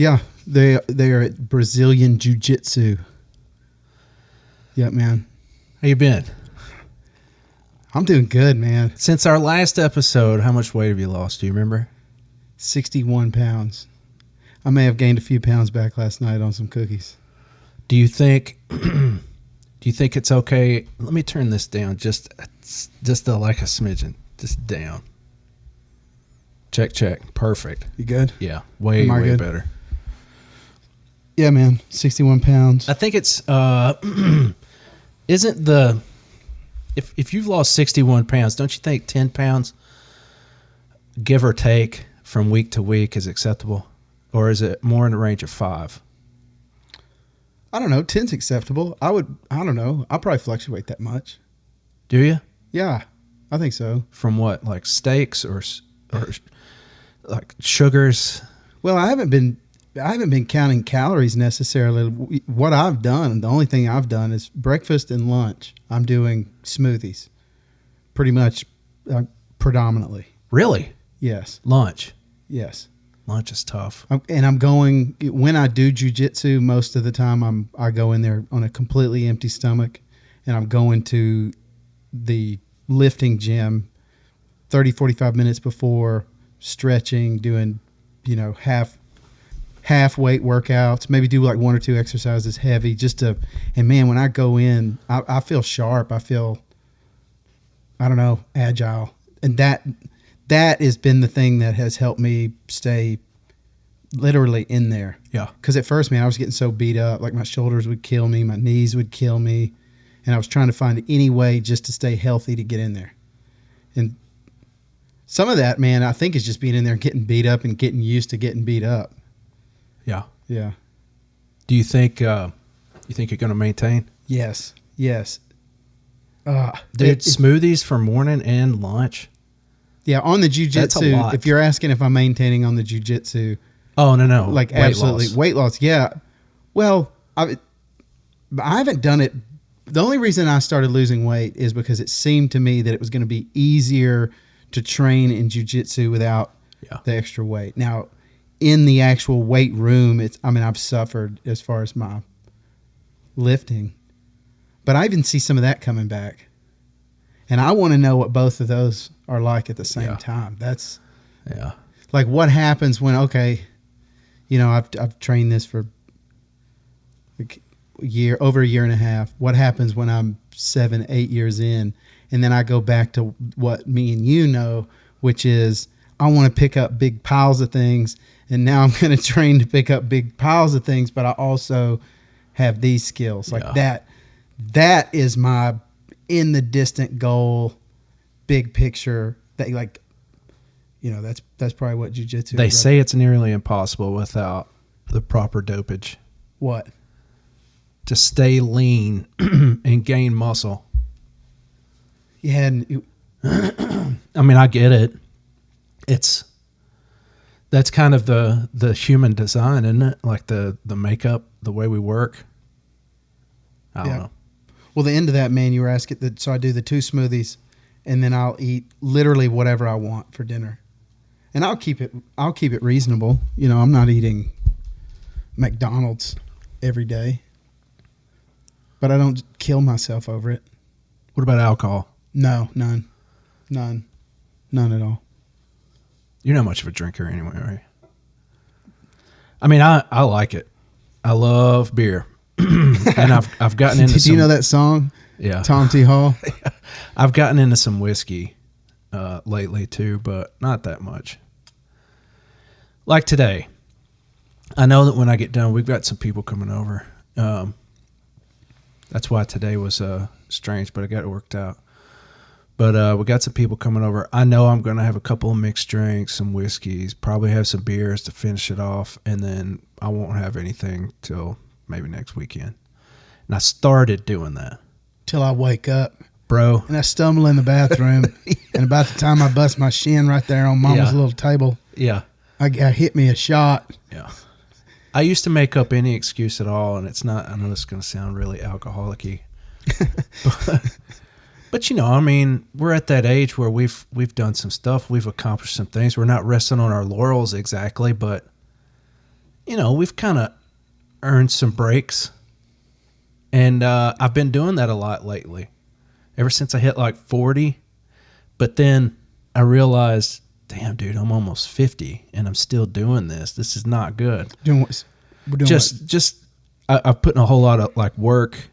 Yeah, they are at Brazilian Jiu-Jitsu. Yeah, man. How you been? I'm doing good, man. Since our last episode, how much weight have you lost? Do you remember? 61 pounds. I may have gained a few pounds back last night on some cookies. Do you think it's okay? Let me turn this down just like a smidgen. Just down. Check. Perfect. You good? Yeah. Way good? better. Yeah, man. 61 pounds. I think it's isn't the if you've lost 61 pounds, don't you think 10 pounds give or take from week to week is acceptable? Or is it more in the range of 5? I don't know. 10's acceptable. I don't know. I'll probably fluctuate that much. Do you? Yeah, I think so. From what? Like steaks or like sugars? Well, I haven't been counting calories necessarily. What I've done, the only thing I've done is breakfast and lunch. I'm doing smoothies pretty much predominantly. Really? Yes. Lunch? Yes. Lunch is tough. And I'm going, when I do jiu-jitsu, most of the time I go in there on a completely empty stomach, and I'm going to the lifting gym 30, 45 minutes before, stretching, doing, half weight workouts, maybe do like 1 or 2 exercises heavy and man, when I go in, I feel sharp. I feel, agile. And that has been the thing that has helped me stay literally in there. Yeah. Because at first, man, I was getting so beat up, like my shoulders would kill me, my knees would kill me, and I was trying to find any way just to stay healthy to get in there. And some of that, man, I think is just being in there and getting beat up and getting used to getting beat up. Yeah. Yeah. Do you think you're going to maintain? Yes. Dude, smoothies for morning and lunch. Yeah, on the jiu-jitsu, if you're asking if I'm maintaining on the jiu-jitsu. Oh, no. Like absolutely. Weight loss, yeah. Well, I haven't done it. The only reason I started losing weight is because it seemed to me that it was going to be easier to train in jiu-jitsu without the extra weight. Now, in the actual weight room, I've suffered as far as my lifting. But I even see some of that coming back. And I want to know what both of those are like at the same time. That's like what happens when, I've trained this for over a year and a half. What happens when I'm 7, 8 years in, and then I go back to what me and you know, which is I want to pick up big piles of things, and now I'm going to train to pick up big piles of things, but I also have these skills like that. That is my in the distant goal, big picture. That that's probably what jiu-jitsu. They say it's nearly impossible without the proper dopage. What? To stay lean and gain muscle. Yeah. I get it. That's kind of the human design, isn't it? Like the makeup, the way we work. I don't know. Well, the end of that, man, you were asking. So I do the 2 smoothies, and then I'll eat literally whatever I want for dinner, and I'll keep it reasonable. I'm not eating McDonald's every day, but I don't kill myself over it. What about alcohol? No, none at all. You're not much of a drinker anyway, right? I like it. I love beer. And I've gotten into Did you know that song? Yeah. Tom T. Hall? I've gotten into some whiskey lately too, but not that much. Like today. I know that when I get done, we've got some people coming over. That's why today was strange, but I got it worked out. But we got some people coming over. I know I'm going to have a couple of mixed drinks, some whiskeys, probably have some beers to finish it off, and then I won't have anything till maybe next weekend. And I started doing that. Till I wake up. Bro. And I stumble in the bathroom, and about the time I bust my shin right there on Mama's little table, I hit me a shot. Yeah. I used to make up any excuse at all, and it's not, I know this is going to sound really alcoholic-y. But we're at that age where we've done some stuff. We've accomplished some things. We're not resting on our laurels exactly, but we've kind of earned some breaks. And I've been doing that a lot lately, ever since I hit like 40. But then I realized, damn, dude, I'm almost 50 and I'm still doing this. This is not good. Doing what? I've put in a whole lot of like work,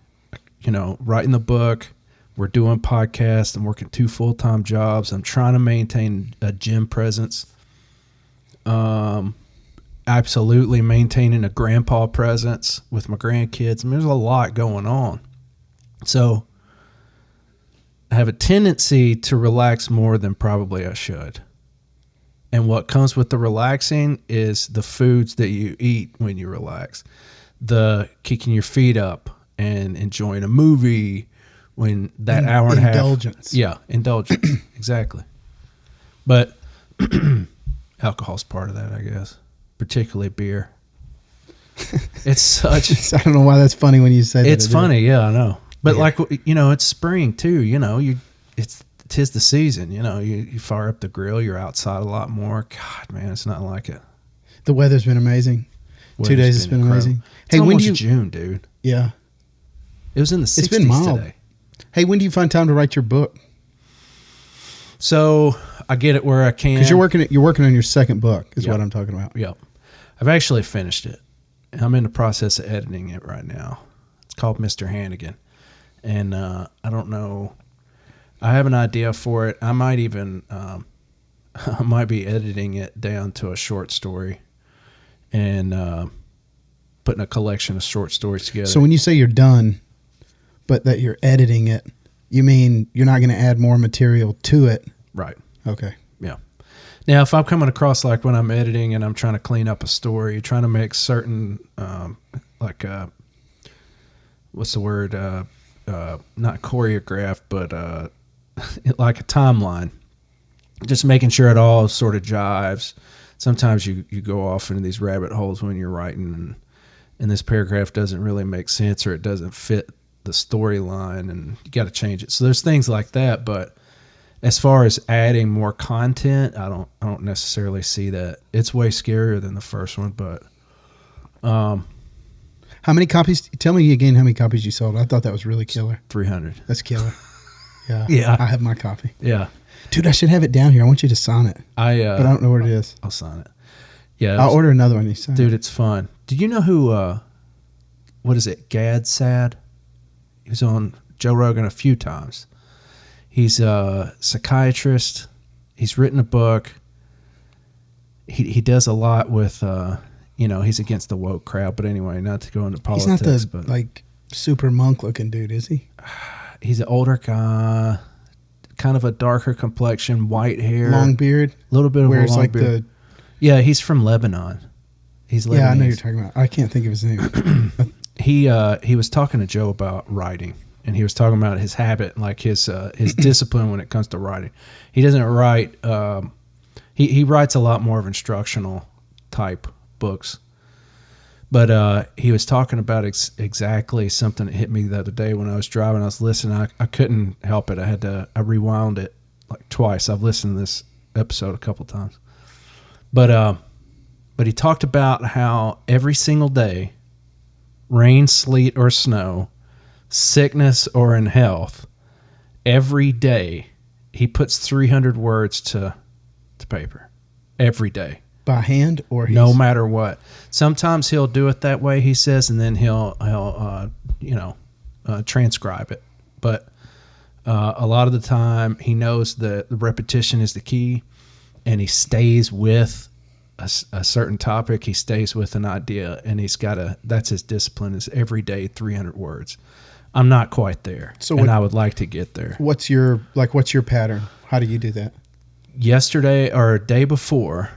writing the book. We're doing podcasts. I'm working 2 full-time jobs. I'm trying to maintain a gym presence. Absolutely maintaining a grandpa presence with my grandkids. I mean, there's a lot going on. So I have a tendency to relax more than probably I should. And what comes with the relaxing is the foods that you eat when you relax. The kicking your feet up and enjoying a movie when that hour and a half. Indulgence. Yeah, indulgence. Exactly. But alcohol's part of that, I guess. Particularly beer. It's such. I don't know why that's funny when you say that. It's funny, yeah, I know. But like, it's spring too. Tis the season. You fire up the grill. You're outside a lot more. God, man, it's not like it. The weather's been amazing. 2 days has been amazing. It's almost June, dude. Yeah. It was in the 60s it's been mild today. Hey, when do you find time to write your book? So I get it where I can. Because you're working on your second book, is what I'm talking about. Yep. I've actually finished it. I'm in the process of editing it right now. It's called Mr. Hannigan. And I don't know. I have an idea for it. I might even, I might be editing it down to a short story and putting a collection of short stories together. So when you say you're done, but that you're editing it, you mean you're not going to add more material to it? Right. Okay. Yeah. Now, if I'm coming across like when I'm editing and I'm trying to clean up a story, trying to make certain, what's the word? Not choreographed, but like a timeline. Just making sure it all sort of jives. Sometimes you go off into these rabbit holes when you're writing and this paragraph doesn't really make sense or it doesn't fit the storyline and you got to change it. So there's things like that, but as far as adding more content, I don't necessarily see that. It's way scarier than the first one, but how many copies? Tell me again how many copies you sold. I thought that was really killer. 300. That's killer. Yeah. Yeah. I have my copy. Yeah. Dude, I should have it down here. I want you to sign it. But I don't know where it is. I'll sign it. Yeah. I'll order another one. You sign dude, it's fun. Do you know who, what is it? Gad Sad? He was on Joe Rogan a few times. He's a psychiatrist. He's written a book. He does a lot with, he's against the woke crowd. But anyway, not to go into politics. He's not but like super monk looking dude, is he? He's an older guy, kind of a darker complexion, white hair, long beard, a little bit of wears a long like beard. Yeah, he's from Lebanon. He's Lebanese. Yeah, I know you're talking about. I can't think of his name. He was talking to Joe about writing, and he was talking about his habit, like his discipline when it comes to writing. He doesn't write. He writes a lot more of instructional type books. But he was talking about exactly something that hit me the other day when I was driving. I was listening. I couldn't help it. I rewound it like twice. I've listened to this episode a couple times. But he talked about how every single day, rain, sleet, or snow, sickness or in health, every day he puts 300 words to paper. Every day. By hand or no matter what. Sometimes he'll do it that way, he says, and then he'll transcribe it. But a lot of the time, he knows that the repetition is the key, and he stays with a certain topic. He stays with an idea, and that's his discipline, is every day 300 words. I'm not quite there, and I would like to get there. What's your pattern? How do you do that? Yesterday or a day before,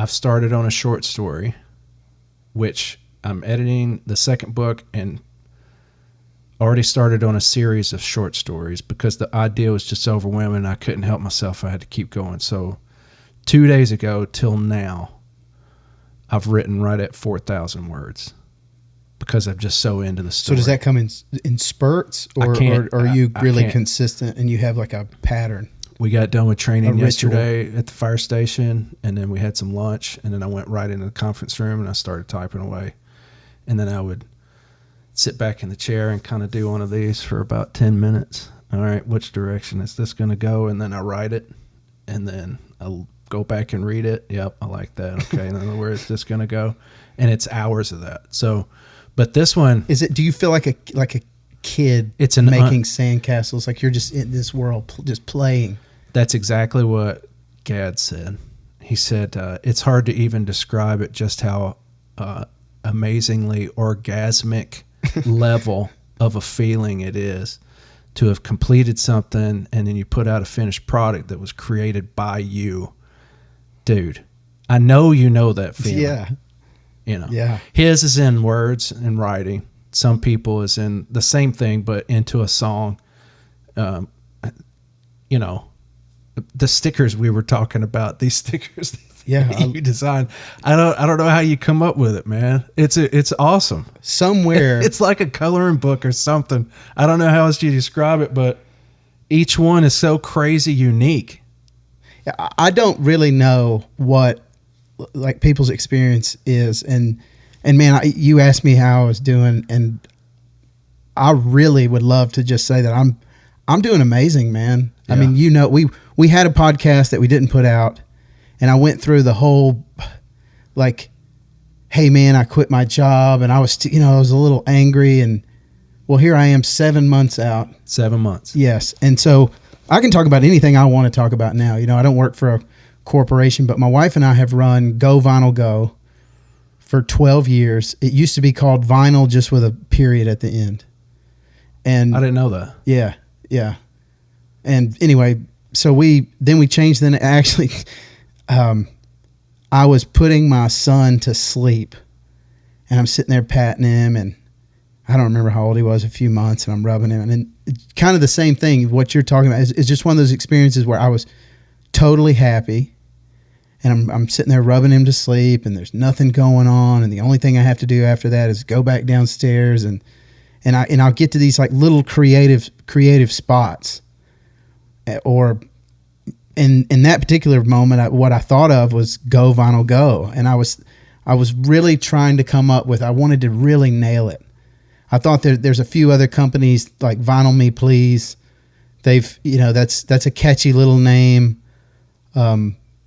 I've started on a short story, which I'm editing the second book and already started on a series of short stories because the idea was just overwhelming. I couldn't help myself. I had to keep going. So 2 days ago till now, I've written right at 4,000 words because I'm just so into the story. So does that come in spurts or are you really consistent and you have like a pattern? We got done with training A ritual. yesterday at the fire station, and then we had some lunch, and then I went right into the conference room and I started typing away. And then I would sit back in the chair and kind of do one of these for about 10 minutes. All right, which direction is this going to go? And then I write it, and then I'll go back and read it. Yep, I like that. Okay, and then where is this going to go? And it's hours of that. So, but this one, Is it? Do you feel like a kid? It's an making sandcastles, like you're just in this world, just playing. that's exactly what Gad said. He said, it's hard to even describe it, just how amazingly orgasmic level of a feeling it is to have completed something, and then you put out a finished product that was created by you. Dude, I know you know that feeling. Yeah. You know, Yeah. his is in words and writing. Some people is in the same thing, but into a song. You know, the stickers we were talking about, these stickers Yeah. you designed. I don't know how you come up with it, man. It's awesome. Somewhere. It's like a coloring book or something. I don't know how else you describe it, but each one is so crazy unique. I don't really know what like people's experience is, and man, you asked me how I was doing, and I really would love to just say that I'm doing amazing, man. Yeah. I mean, you know, we had a podcast that we didn't put out, and I went through the whole like, hey man, I quit my job, and I was I was a little angry, and well, here I am 7 months out. 7 months. Yes. And so I can talk about anything I want to talk about now. You know, I don't work for a corporation, but my wife and I have run Go Vinyl Go for 12 years. It used to be called Vinyl, just with a period at the end. And I didn't know that. yeah, yeah. And anyway, so we changed. Then actually, I was putting my son to sleep, and I'm sitting there patting him, and I don't remember how old he was, a few months, and I'm rubbing him. And then it's kind of the same thing, what you're talking about. It's just one of those experiences where I was totally happy, and I'm sitting there rubbing him to sleep, and there's nothing going on, and the only thing I have to do after that is go back downstairs, and I'll get to these like little creative spots, or in that particular moment, what I thought of was Go Vinyl Go, and I was really trying to come up with. I wanted to really nail it. I thought there's a few other companies like Vinyl Me Please. They've, that's a catchy little name.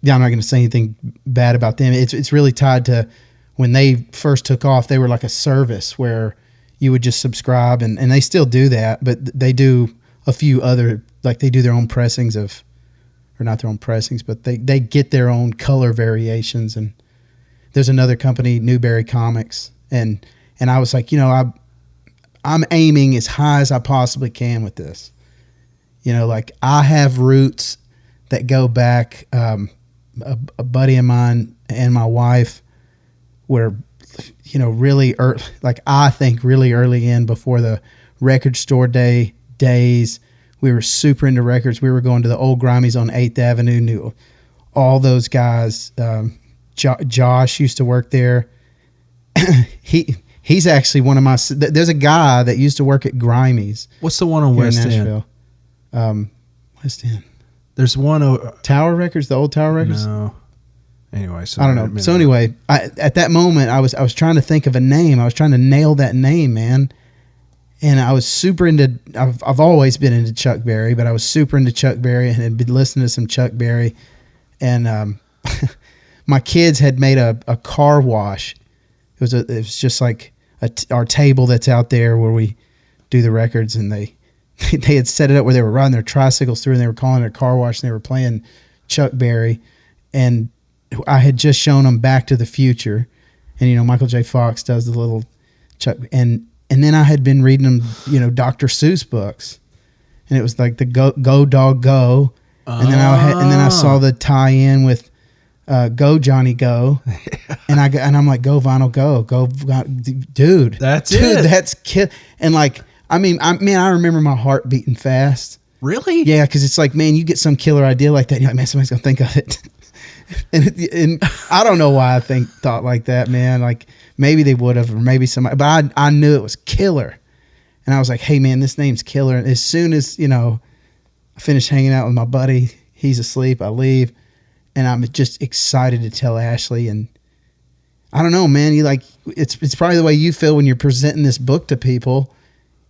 Yeah, I'm not going to say anything bad about them. It's really tied to when they first took off. They were like a service where you would just subscribe, and they still do that, but they do a few other, like they do their own pressings or not their own pressings, but they get their own color variations. And there's another company, Newberry Comics, and I was like, I'm aiming as high as I possibly can with this. Like I have roots that go back. A buddy of mine and my wife were, really early, like I think really early in, before the record store days. We were super into records. We were going to the old Grimies on 8th Avenue, knew all those guys. Josh used to work there. He's actually one of my. There's a guy that used to work at Grimies. What's the one on here in West Nashville. End? West End. There's one. Tower Records, the old Tower Records. No. Anyway, so I don't know. So anyway, at that moment, I was trying to think of a name. I was trying to nail that name, man. And I was super into. I've always been into Chuck Berry, but I was super into Chuck Berry and had been listening to some Chuck Berry. And my kids had made a car wash. It was just like our table that's out there where we do the records, and they had set it up where they were riding their tricycles through, and they were calling it a car wash, and they were playing Chuck Berry. And I had just shown them Back to the Future, and Michael J. Fox does the little Chuck, and then I had been reading them, Dr. Seuss books, and it was like the Go Dog Go, and then I saw the tie-in with Go Johnny Go, and I'm like, Go Vinyl Go, dude, that's it. That's and like, I remember my heart beating fast. Really? Yeah, because it's like, man, you get some killer idea like that, and you're like, man, somebody's gonna think of it. and I don't know why I thought like that, man. Like maybe they would have, or maybe somebody, but I knew it was killer, and I was like, hey man, this name's killer. And as soon as I finished hanging out with my buddy, He's asleep. I leave, and I'm just excited to tell Ashley. And I don't know, man. It's probably the way you feel when you're presenting this book to people.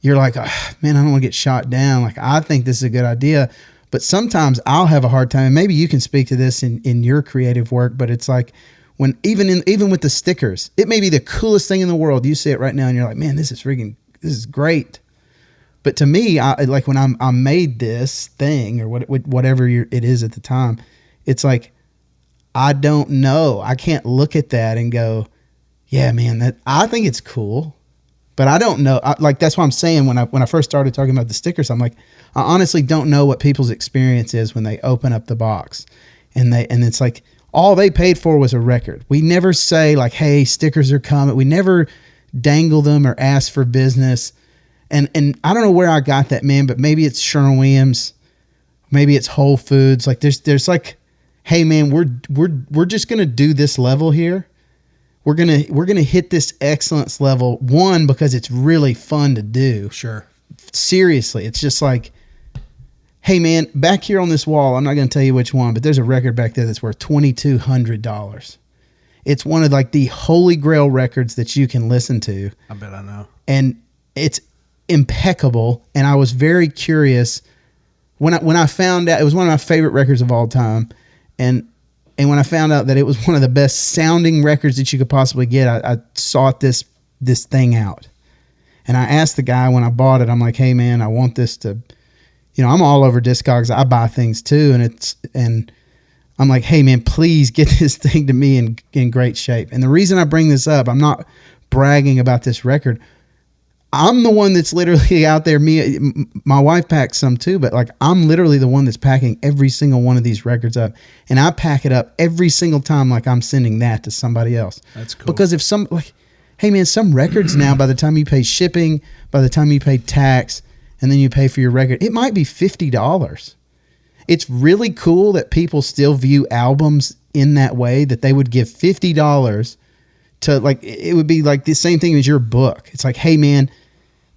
You're like, oh, man, I don't want to get shot down. Like, I think this is a good idea. But sometimes I'll have a hard time. And maybe you can speak to this in your creative work, but it's like when even with the stickers, it may be the coolest thing in the world. You see it right now and you're like, man, this is great. But to me, like when I made this thing or whatever it is at the time, it's like, I don't know. I can't look at that and go, yeah, man, I think it's cool. But I don't know. Like, that's what I'm saying. When I first started talking about the stickers, I'm like, I honestly don't know what people's experience is when they open up the box, and it's like all they paid for was a record. We never say like, hey, stickers are coming. We never dangle them or ask for business. And I don't know where I got that, man. But maybe it's Sherwin-Williams, maybe it's Whole Foods. Like there's like, hey, man, we're just gonna do this level here. We're gonna hit this excellence level, one, because it's really fun to do. Sure. Seriously, it's just like, hey man, back here on this wall, I'm not gonna tell you which one, but there's a record back there that's worth $2,200. It's one of like the holy grail records that you can listen to. I bet I know. And it's impeccable. And I was very curious when I found out it was one of my favorite records of all time, and when I found out that it was one of the best sounding records that you could possibly get, I sought this thing out. And I asked the guy when I bought it, I'm like, hey man, I want this to, I'm all over Discogs. I buy things too. And I'm like, hey man, please get this thing to me in great shape. And the reason I bring this up, I'm not bragging about this record. I'm the one that's literally out there. My wife packs some too, but like I'm literally the one that's packing every single one of these records up, and I pack it up every single time like I'm sending that to somebody else. That's cool. Because if hey man, some records now, by the time you pay shipping, by the time you pay tax, and then you pay for your record, it might be $50. It's really cool that people still view albums in that way, that they would give $50 to, like, it would be like the same thing as your book. It's like, hey man,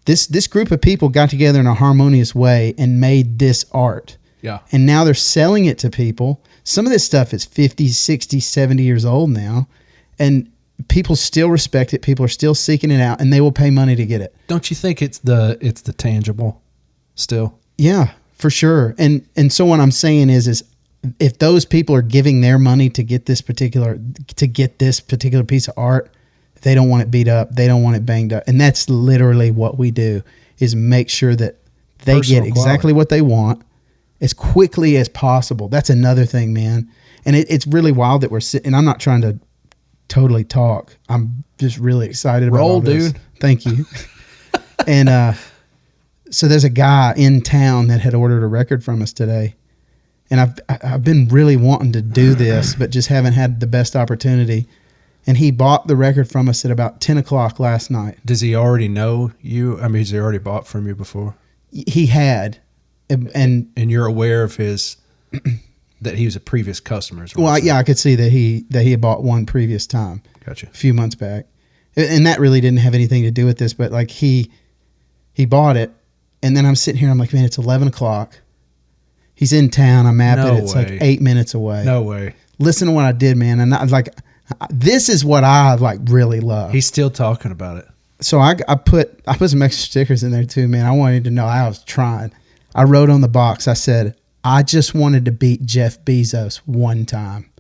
this group of people got together in a harmonious way and made this art. Yeah. And now they're selling it to people. Some of this stuff is 50, 60, 70 years old now. And people still respect it. People are still seeking it out, and they will pay money to get it. Don't you think it's the tangible still? Yeah, for sure. And so what I'm saying is if those people are giving their money to get this particular piece of art, they don't want it beat up. They don't want it banged up. And that's literally what we do, is make sure that they get exactly what they want as quickly as possible. That's another thing, man. And it's really wild that we're sitting, and I'm not trying to totally talk. I'm just really excited about all this. Dude. Thank you. And so there's a guy in town that had ordered a record from us today. And I've been really wanting to do this, but just haven't had the best opportunity. And he bought the record from us at about 10 o'clock last night. Does he already know you? I mean, has he already bought from you before? He had. And you're aware of his, that he was a previous customer. Well, yeah, I could see that he had bought one previous time. Gotcha. A few months back. And that really didn't have anything to do with this, but like he bought it. And then I'm sitting here, I'm like, man, it's 11 o'clock. He's in town. I map it. It's like 8 minutes away. No way. Listen to what I did, man. And I like, this is what I like really love. He's still talking about it. So I put some extra stickers in there too, man. I wanted to know. I was trying. I wrote on the box, I said, I just wanted to beat Jeff Bezos one time.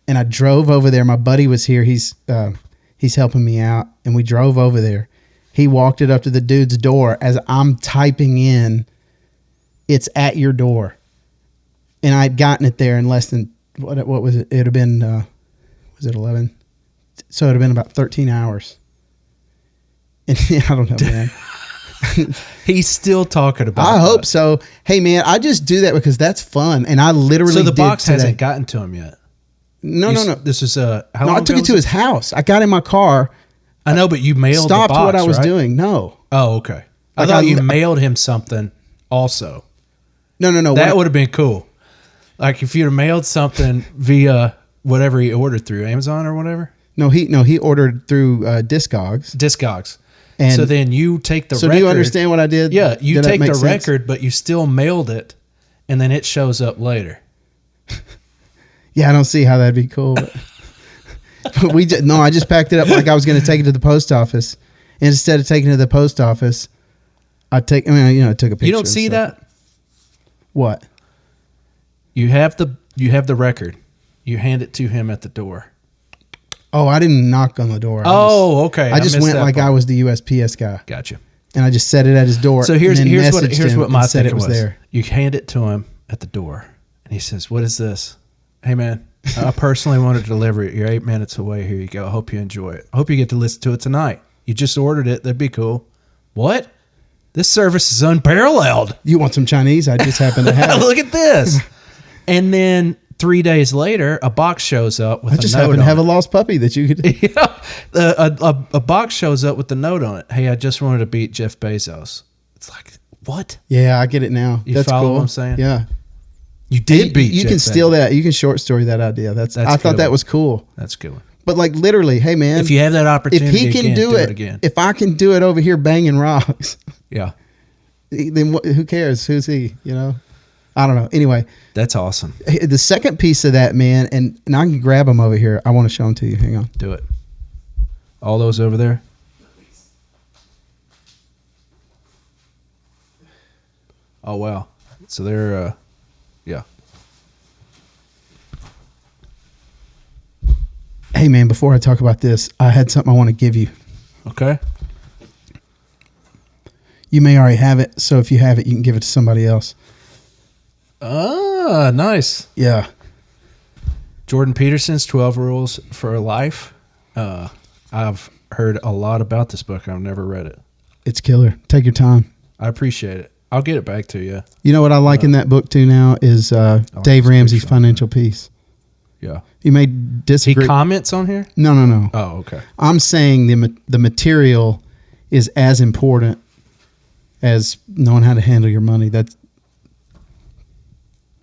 And I drove over there. My buddy was here. He's helping me out. And we drove over there. He walked it up to the dude's door as I'm typing in, it's at your door. And I'd gotten it there in less than, what was it? It would have been, was it 11? So it would have been about 13 hours. And I don't know, man. He's still talking about it. I hope so. Hey, man, I just do that because that's fun. And I literally So the did box today. hasn't gotten to him yet? No. This is how long I took it to his house. I got in my car. I know, but you mailed stopped the box, what I was right? doing. No. Oh, okay. I Like thought you mailed him something also. No. That would have been cool. Like if you'd have mailed something via whatever he ordered through Amazon or whatever. No, he ordered through Discogs. Discogs. And so then you take the record. So do you understand what I did? Yeah, you Did that take make the sense? record, but you still mailed it, and then it shows up later. Yeah, I don't see how that'd be cool. But I just packed it up like I was going to take it to the post office. And instead of taking it to the post office, I took a picture. You don't see that? What? You have the record. You hand it to him at the door. Oh, I didn't knock on the door. Okay. I just went like I was the USPS guy. Gotcha. And I just set it at his door. So here's what my thinking was. There. You hand it to him at the door, and he says, "What is this?" Hey man, I personally want to deliver it. You're 8 minutes away. Here you go. I hope you enjoy it. I hope you get to listen to it tonight. You just ordered it. That'd be cool. What? This service is unparalleled. You want some Chinese? I just happen to have. Look at this. And then 3 days later, a box shows up with a note on it. I just happen to have a lost puppy that you could. Yeah, a box shows up with the note on it. Hey, I just wanted to beat Jeff Bezos. It's like, what? Yeah, I get it now. That's follow cool. What I'm saying? Yeah. You did beat. You can steal that. You can short story that idea. I thought that was cool. That's a good one. But like literally, hey man, if you have that opportunity, if he can do it again, if I can do it over here banging rocks, yeah, then who cares? Who's he? You know, I don't know. Anyway, that's awesome. The second piece of that, man, and I can grab them over here. I want to show them to you. Hang on. Do it. All those over there. Oh wow! So they're, yeah. Hey man, before I talk about this, I had something I want to give you. Okay. You may already have it, so if you have it, you can give it to somebody else. Ah, nice. Yeah. Jordan Peterson's 12 Rules for Life. I've heard a lot about this book. I've never read it. It's killer. Take your time. I appreciate it. I'll get it back to you. You know what I like in that book too now is Dave Ramsey's Financial Peace. Yeah. You may disagree. He comments on here? No. Oh, okay. I'm saying the material is as important as knowing how to handle your money. That's.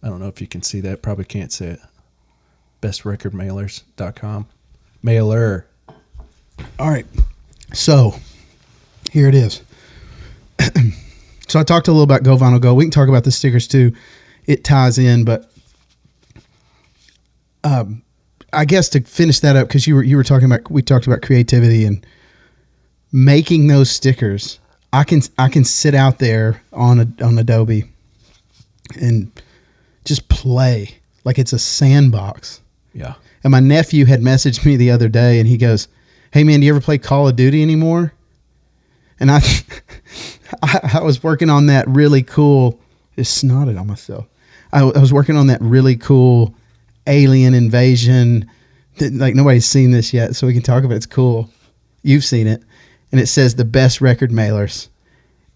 I don't know if you can see that. Probably can't see it. bestrecordmailers.com. Mailer. All right. So here it is. So I talked a little about Go Vinyl Go. We can talk about the stickers too. It ties in, but I guess to finish that up, because we talked about creativity and making those stickers. I can sit out there on Adobe and just play like it's a sandbox. Yeah. And my nephew had messaged me the other day, and he goes, "Hey man, do you ever play Call of Duty anymore?" And I was working on that really cool. Just snotted on myself. I was working on that really cool alien invasion. Like nobody's seen this yet, so we can talk about it. It's cool. You've seen it, and it says the best record mailers.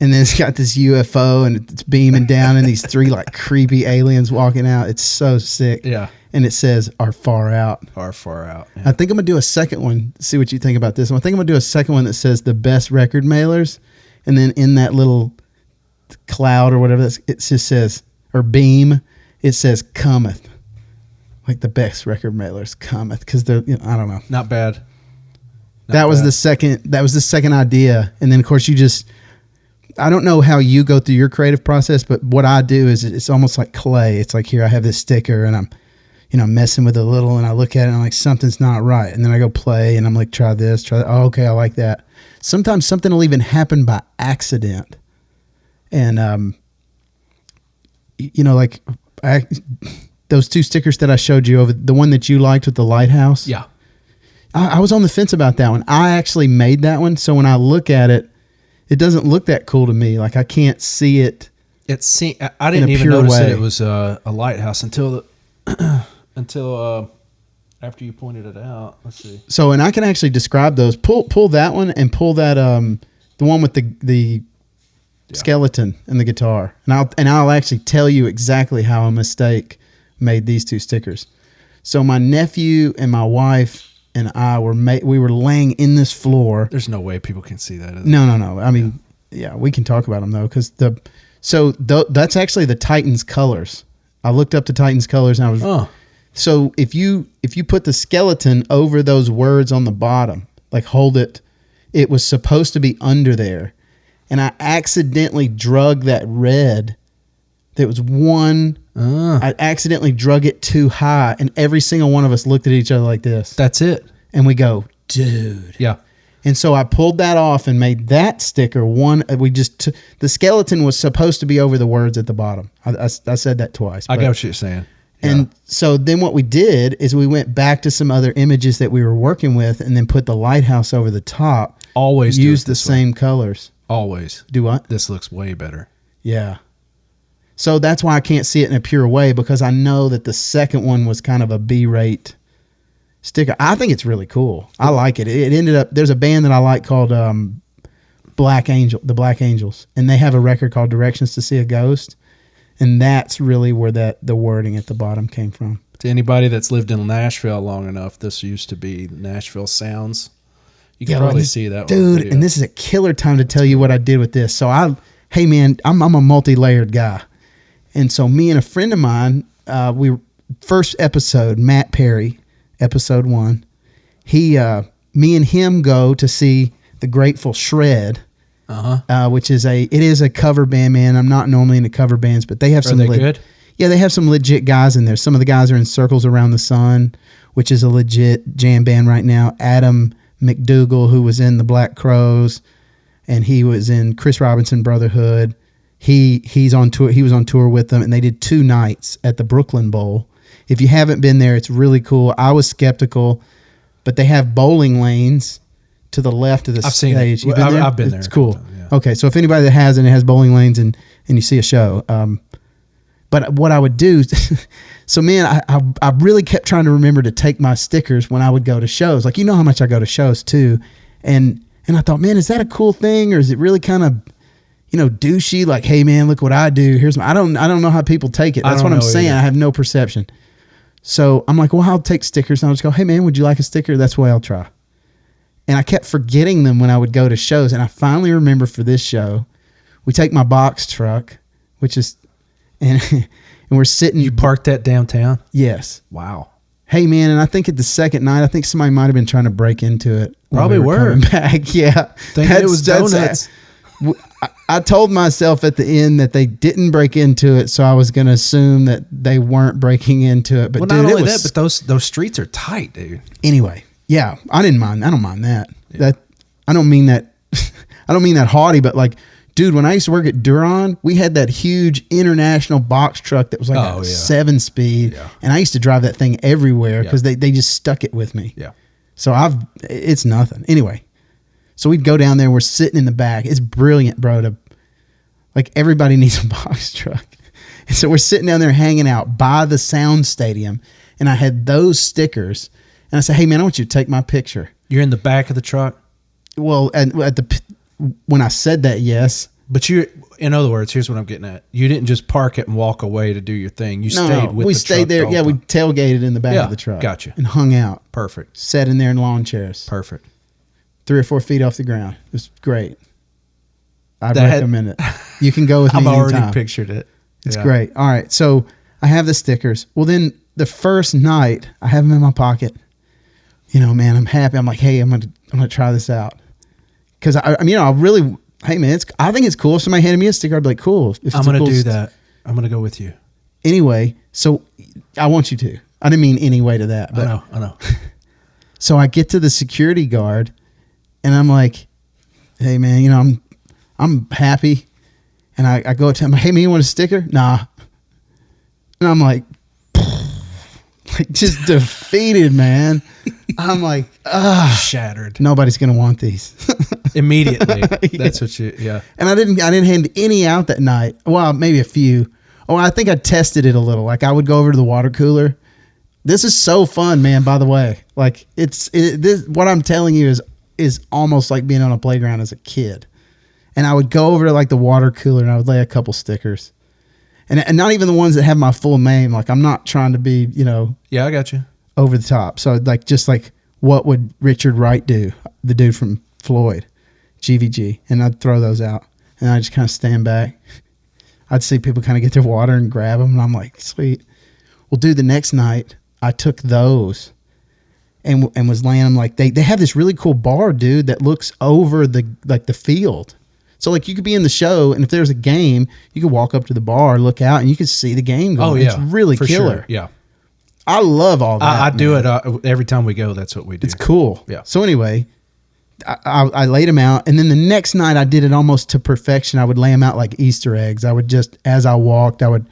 And then it's got this UFO, and it's beaming down, and these 3 like creepy aliens walking out. It's so sick. Yeah. And it says "Are far out." Are far out. Yeah. I think I'm gonna do a second one. See what you think about this one. I think I'm gonna do a second one that says the best record mailers, and then in that little cloud or whatever it just says, or beam, it says "cometh." Like the best record mailers cometh, because they're, I don't know. Not bad. That was the second idea, and then of course I don't know how you go through your creative process, but what I do is it's almost like clay. It's like, here I have this sticker, and I'm messing with it a little, and I look at it and I'm like, something's not right. And then I go play and I'm like, try this, try that. Oh, okay, I like that. Sometimes something will even happen by accident. And, like those 2 stickers that I showed you, over the one that you liked with the lighthouse. Yeah. I was on the fence about that one. I actually made that one. So when I look at it, it doesn't look that cool to me. Like I can't see it. I didn't even notice that it was a lighthouse until after you pointed it out. Let's see. So, and I can actually describe those. Pull that one and pull that the one with the skeleton and the guitar, and I'll actually tell you exactly how a mistake made these 2 stickers. So my nephew and my wife and I we were laying in this floor. There's no way people can see that. No. I mean, yeah, we can talk about them though, because that's actually the Titans colors. I looked up the Titans colors, and I was. Oh. So if you put the skeleton over those words on the bottom, like hold it, it was supposed to be under there, and I accidentally drug that red There was one. I accidentally drug it too high, and every single one of us looked at each other like this. That's it. And we go, dude. Yeah. And so I pulled that off and made that sticker one. The skeleton was supposed to be over the words at the bottom. I said that twice. I got what you're saying. Yeah. And so then what we did is we went back to some other images that we were working with and then put the lighthouse over the top. Always use the same colors. Always. Do what? This looks way better. Yeah. So that's why I can't see it in a pure way, because I know that the second one was kind of a B-rate sticker. I think it's really cool. I like it. It ended up, there's a band that I like called the Black Angels, and they have a record called Directions to See a Ghost, and that's really where the wording at the bottom came from. To anybody that's lived in Nashville long enough, this used to be Nashville Sounds. You can probably see that dude. And this is a killer time to tell you what I did with this. So hey man, I'm a multi-layered guy, and so me and a friend of mine, first episode, Matt Perry, episode 1, me and him go to see the Grateful Shred, which is a cover band, man. I'm not normally into cover bands, but they have some. Are they good? Yeah, they have some legit guys in there. Some of the guys are in Circles Around the Sun, which is a legit jam band right now. Adam McDougall, who was in the Black Crowes, and he was in Chris Robinson Brotherhood. He's on tour. He was on tour with them, and they did 2 nights at the Brooklyn Bowl. If you haven't been there, it's really cool. I was skeptical, but they have bowling lanes to the left of the stage. I've seen it. I've been there. It's cool. Yeah. Okay, so if anybody that hasn't, it has bowling lanes, and you see a show. But what I would do, so man, I really kept trying to remember to take my stickers when I would go to shows. Like, you know how much I go to shows too, and I thought, man, is that a cool thing, or is it really kind of, douchey? Like, hey man, look what I do. Here's I don't know how people take it. That's what I'm saying. Either. I have no perception. So I'm like, well, I'll take stickers, and I'll just go, hey man, would you like a sticker? That's the way I'll try. And I kept forgetting them when I would go to shows, and I finally remember for this show, we take my box truck, which is. And we're sitting. You parked that downtown? Yes. Wow. Hey man, and I think at the second night, I think somebody might have been trying to break into it. Probably were. Back. Yeah. Thinking it was donuts. I told myself at the end that they didn't break into it, so I was going to assume that they weren't breaking into it. But well, dude, not only that, but those streets are tight, dude. Anyway, yeah, I don't mind that. Yeah. That I don't mean that. I don't mean that haughty, but like. Dude, when I used to work at Duron, we had that huge international box truck that was like a 7-speed, and I used to drive that thing everywhere because they just stuck it with me. Yeah. So it's nothing. Anyway, so we'd go down there. We're sitting in the back. It's brilliant, bro. Like everybody needs a box truck, and so we're sitting down there hanging out by the sound stadium, and I had those stickers, and I said, "Hey man, I want you to take my picture." You're in the back of the truck. Well, when I said that, yes. But in other words, here's what I'm getting at. You didn't just park it and walk away to do your thing. You stayed with the truck. We stayed there. Yeah, we tailgated in the back of the truck. Gotcha. And hung out. Perfect. Sat in there in lawn chairs. Perfect. 3 or 4 feet off the ground. It was great. I'd recommend it. You can go with me anytime. I've already pictured it. It's great. All right. So I have the stickers. Well, then the first night, I have them in my pocket. Man, I'm happy. I'm like, hey, I'm gonna try this out. Because I really, hey man, I think it's cool. If somebody handed me a sticker, I'd be like, cool. I'm going to do that. I'm going to go with you. Anyway, so I want you to. I didn't mean anyway to that. But I know. So I get to the security guard, and I'm like, hey man, I'm happy. And I go to him, hey man, you want a sticker? Nah. And I'm like just defeated, man. I'm like, shattered. Nobody's gonna want these. Immediately. That's what you. And I didn't hand any out that night. Well, maybe a few. Oh, I think I tested it a little. Like I would go over to the water cooler. This is so fun, man. By the way, like this. What I'm telling you is almost like being on a playground as a kid. And I would go over to like the water cooler and I would lay a couple stickers. And not even the ones that have my full name. Like I'm not trying to be, Yeah, I got you. Over the top. So just like what would Richard Wright do? The dude from Floyd, GVG. And I'd throw those out. And I just kind of stand back. I'd see people kind of get their water and grab them. And I'm like, sweet. Well, dude, the next night I took those and was laying them like they have this really cool bar, dude, that looks over the field. So like you could be in the show, and if there's a game, you could walk up to the bar, look out, and you could see the game going. Oh yeah, it's really for killer. Sure. Yeah, I love all that. I do it every time we go. That's what we do. It's cool. Yeah. So anyway, I laid them out, and then the next night I did it almost to perfection. I would lay them out like Easter eggs. I would just, as I walked, I would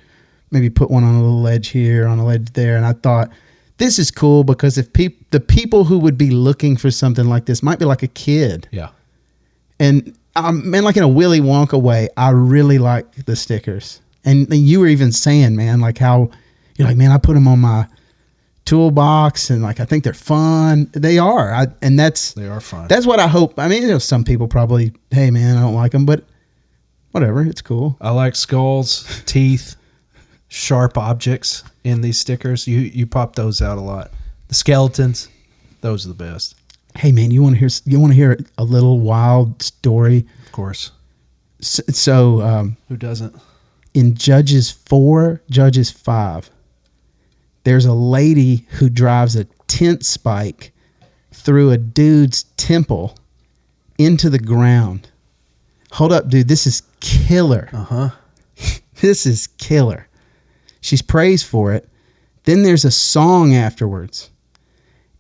maybe put one on a little ledge here, on a ledge there, and I thought, this is cool because if the people who would be looking for something like this might be like a kid. Yeah. And man, like in a Willy Wonka way, I really like the stickers. And you were even saying, man, like how you're like, man, I put them on my toolbox, and like I think they're fun. They are. They are fun. That's what I hope. I mean, some people probably, hey man, I don't like them, but whatever, it's cool. I like skulls, teeth, sharp objects in these stickers. You pop those out a lot. The skeletons, those are the best. Hey man, you want to hear a little wild story? Of course. So who doesn't? In Judges 4, Judges 5, there's a lady who drives a tent spike through a dude's temple into the ground. Hold up, dude. This is killer. Uh-huh. This is killer. She's praised for it. Then there's a song afterwards.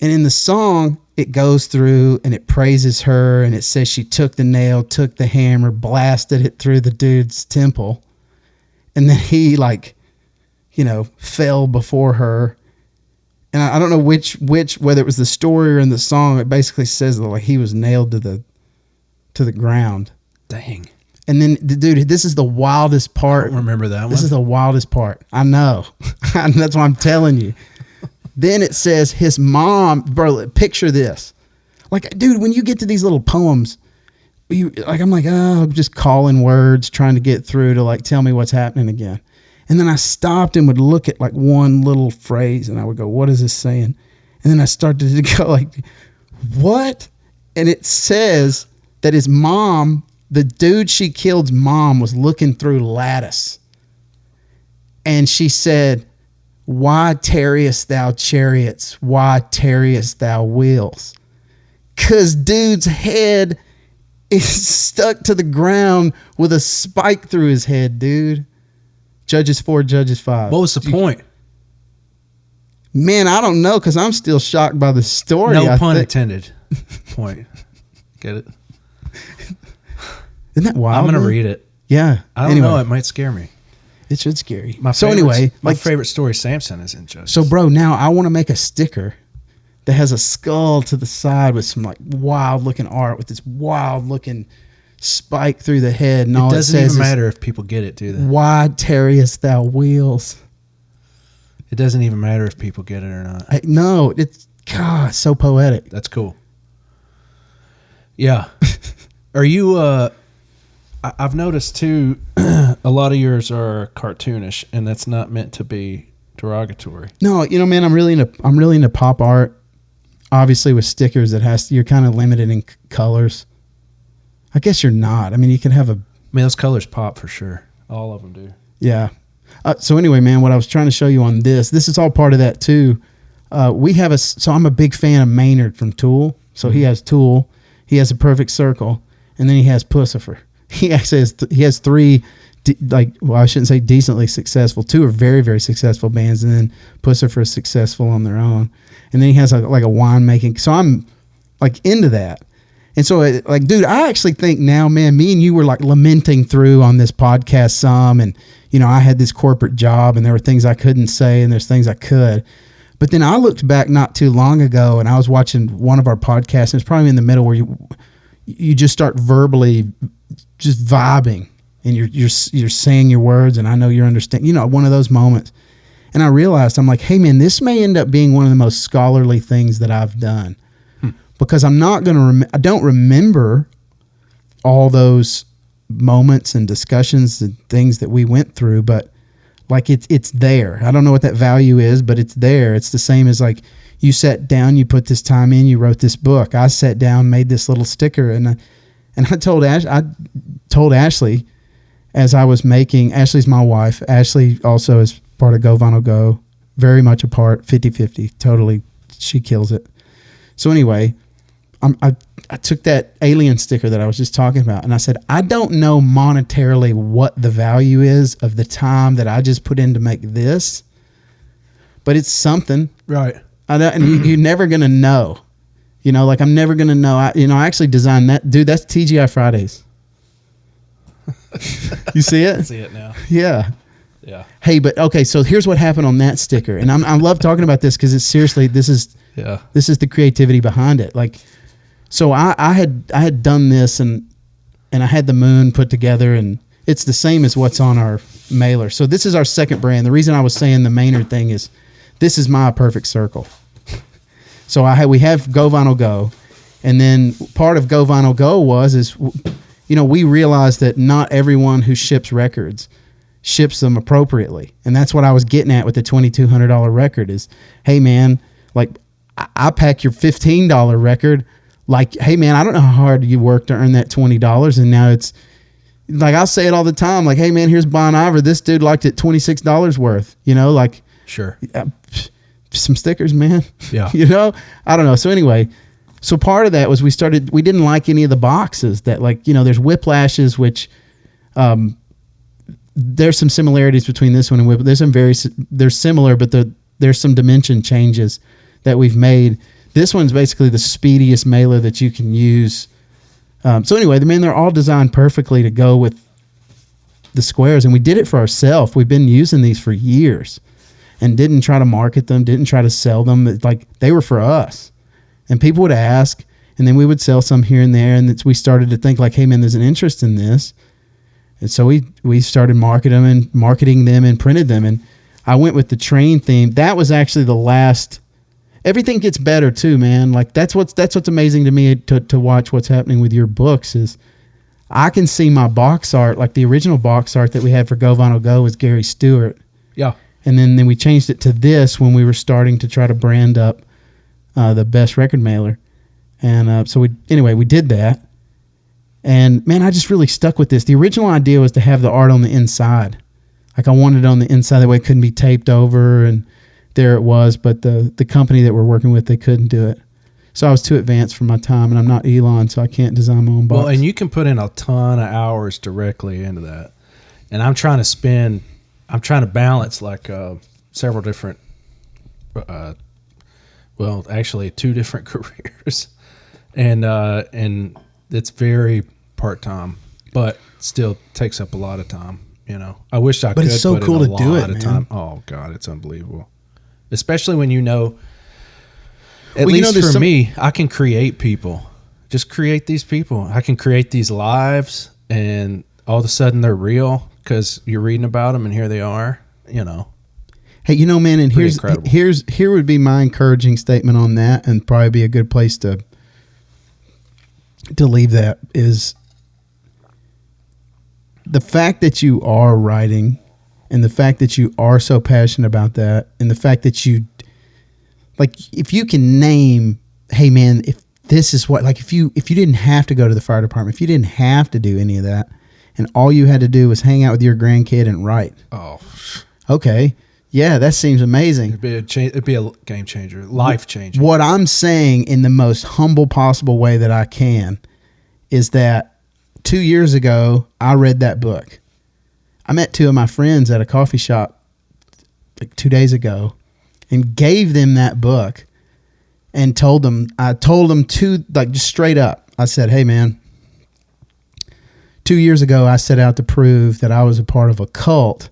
And in the song, it goes through and it praises her, and it says she took the nail, took the hammer, blasted it through the dude's temple. And then he fell before her. And I don't know which, whether it was the story or in the song, it basically says that like he was nailed to the ground. Dang. And then, dude, this is the wildest part. I don't remember that one. This is the wildest part. I know. That's why I'm telling you. Then it says his mom, bro, picture this. Like, dude, when you get to these little poems, I'm just calling words, trying to get through to like tell me what's happening again. And then I stopped and would look at like one little phrase, and I would go, what is this saying? And then I started to go like, what? And it says that his mom, the dude she killed's mom, was looking through lattice. And she said, why tarriest thou chariots? Why tarriest thou wheels? Because dude's head is stuck to the ground with a spike through his head, dude. Judges 4, Judges 5. What was the point? Man, I don't know, because I'm still shocked by the story. No pun intended. Point. Get it? Isn't that wild? I'm going to read it. Yeah. I don't know. It might scare me. It should scare you. My favorite story, Samson, is in Judges. So, bro, now I want to make a sticker that has a skull to the side with some like wild looking art with this wild looking spike through the head. And all it doesn't even matter if people get it, do they? Why tarriest thou wheels? It doesn't even matter if people get it or not. No, it's so poetic. That's cool. Yeah. Are you I've noticed too a lot of yours are cartoonish, and that's not meant to be derogatory. No, man, I'm really into pop art. Obviously with stickers you're kind of limited in colors. I guess you're not. I mean, you can have those colors pop for sure. All of them do. Yeah. So anyway, man, what I was trying to show you on this is all part of that too. So I'm a big fan of Maynard from Tool. So he has Tool, he has A Perfect Circle, and then he has Pussifer. He actually has three, I shouldn't say decently successful. Two are very, very successful bands, and then Pussifer is successful on their own. And then he has like a winemaking. So I'm like into that. And so like, dude, I actually think now, man, me and you were like lamenting through on this podcast some, and I had this corporate job, and there were things I couldn't say, and there's things I could. But then I looked back not too long ago, and I was watching one of our podcasts, and it's probably in the middle where you just start verbally just vibing, and you're saying your words, and I know you're understanding, one of those moments. And I realized, I'm like, hey man, this may end up being one of the most scholarly things that I've done, because I'm not going to, I don't remember all those moments and discussions and things that we went through, but like it's there. I don't know what that value is, but it's there. It's the same as like you sat down, you put this time in, you wrote this book. I sat down, made this little sticker, and I told Ashley as I was making. Ashley's my wife. Ashley also is part of Go Vinyl Go, very much a part, 50-50, totally. She kills it. So anyway, I I took that alien sticker that I was just talking about, and I said, I don't know monetarily what the value is of the time that I just put in to make this, but it's something. Right. And you're never going to know. You know, like I'm never going to know. I actually designed that. Dude, that's TGI Fridays. You see it? I see it now. Yeah. Yeah. Hey, but okay, so here's what happened on that sticker. And I love talking about this because it's seriously, this is the creativity behind it. Like, so I had done this and I had the moon put together, and it's the same as what's on our mailer. So this is our second brand. The reason I was saying the Maynard thing is this is my perfect circle. So we have Go Vinyl Go, and then part of Go Vinyl Go is we realized that not everyone who ships records ships them appropriately, and that's what I was getting at with the $2,200 record. Is, hey man, like I pack your $15 record. Like, hey man, I don't know how hard you work to earn that $20, and now it's like I'll say it all the time. Like, hey man, here's Bon Iver. This dude liked it $26 worth. You know, like sure. Some stickers, man. Yeah. You know, I don't know. So anyway, so part of that was we didn't like any of the boxes that, like, you know, there's Whiplashes, which there's some similarities between this one and Whip. They're similar, but there's some dimension changes that we've made. This one's basically the speediest mailer that you can use. So anyway, they're all designed perfectly to go with the squares, and we did it for ourselves. We've been using these for years. And didn't try to market them, didn't try to sell them. Like, they were for us. And people would ask, and then we would sell some here and there. And we started to think like, hey man, there's an interest in this. And so we started marketing them and printed them. And I went with the train theme. That was actually the last. Everything gets better too, man. Like that's what's amazing to me to watch what's happening with your books is I can see my box art, like the original box art that we had for Go Vinyl Go was Gary Stewart. Yeah. And then we changed it to this when we were starting to try to brand up the best record mailer. And so we did that. And man, I just really stuck with this. The original idea was to have the art on the inside. Like I wanted it on the inside, that way it couldn't be taped over, and there it was. But the company that we're working with, they couldn't do it. So I was too advanced for my time, and I'm not Elon, so I can't design my own box. Well, and you can put in a ton of hours directly into that. And I'm trying to balance like several different, actually 2 different careers, and it's very part-time, but still takes up a lot of time. You know, I wish I could. But it's so cool to do it, man. Time. Oh God, it's unbelievable. Especially when you know. At least for me, I can create people. Just create these people. I can create these lives, and all of a sudden they're real because you're reading about them, and here they are. You know. Hey, you know, man, and here would be my encouraging statement on that, and probably be a good place to leave that is the fact that you are writing, and the fact that you are so passionate about that, and the fact that you, like, if you can name, hey man, if this is what, like, if you didn't have to go to the fire department, if you didn't have to do any of that, and all you had to do was hang out with your grandkid and write. Oh, okay. Yeah, that seems amazing. It'd be a game changer, life changer. What I'm saying in the most humble possible way that I can is that 2 years ago, I read that book. I met 2 of my friends at a coffee shop like 2 days ago and gave them that book and told them to, like, just straight up. I said, hey man, 2 years ago, I set out to prove that I was a part of a cult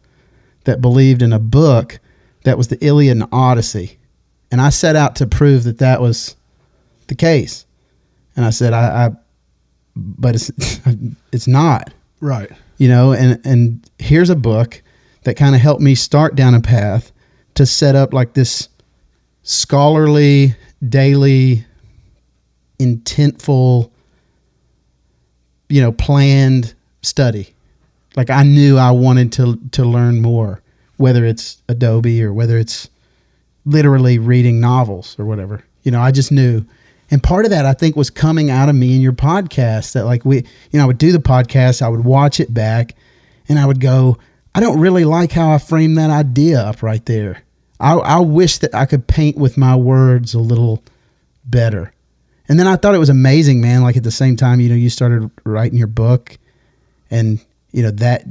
that believed in a book that was the Iliad and the Odyssey. And I set out to prove that that was the case. And I said, but it's not. Right. You know, and here's a book that kind of helped me start down a path to set up like this scholarly, daily, intentful, you know, planned study. Like I knew I wanted to learn more, whether it's Adobe or whether it's literally reading novels or whatever. You know, I just knew. And part of that, I think, was coming out of me and your podcast, that like I would do the podcast, I would watch it back, and I would go, I don't really like how I framed that idea up right there. I wish that I could paint with my words a little better. And then I thought it was amazing, man. Like at the same time, you started writing your book, and that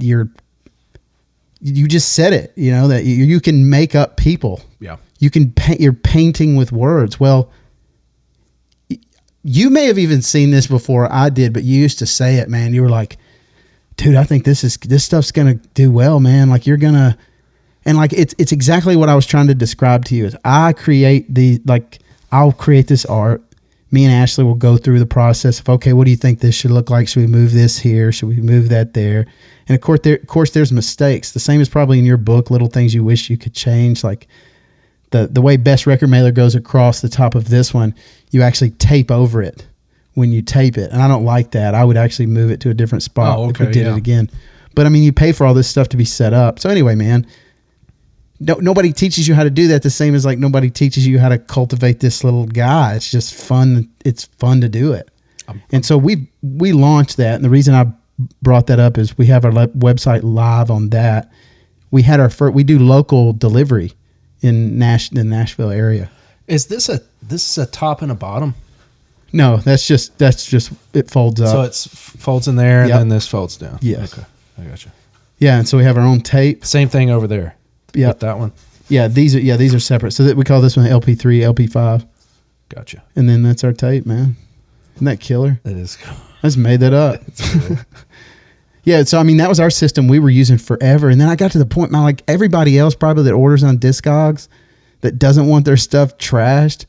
you just said it, that you can make up people. Yeah. You can paint. You're painting with words. Well, you may have even seen this before I did, but you used to say it, man. You were like, dude, I think this stuff's gonna do well, man. Like you're gonna, and like it's exactly what I was trying to describe to you. Is I'll create this art. Me and Ashley will go through the process of, okay, what do you think this should look like? Should we move this here? Should we move that there? And of course, there's mistakes. The same as probably in your book, little things you wish you could change, like the way Best Record Mailer goes across the top of this one, you actually tape over it when you tape it. And I don't like that. I would actually move it to a different spot if we did it again. But I mean, you pay for all this stuff to be set up. So anyway, man, nobody teaches you how to do that the same as like nobody teaches you how to cultivate this little guy. It's just fun. It's fun to do it. And so we launched that. And the reason I brought that up is we have our website live on that. We had we do local delivery in the Nashville area. Is this a top and a bottom? No, that's just it folds up. So it folds in there and then this folds down. Yes. Okay. I gotcha. Yeah. And so we have our own tape. Same thing over there. Yeah. With that one. Yeah. These are separate. So that we call this one LP3, LP5. Gotcha. And then that's our tape, man. Isn't that killer? That is cool. I just made that up. Yeah, so I mean that was our system we were using forever, and then I got to the point, man, like everybody else probably that orders on Discogs that doesn't want their stuff trashed.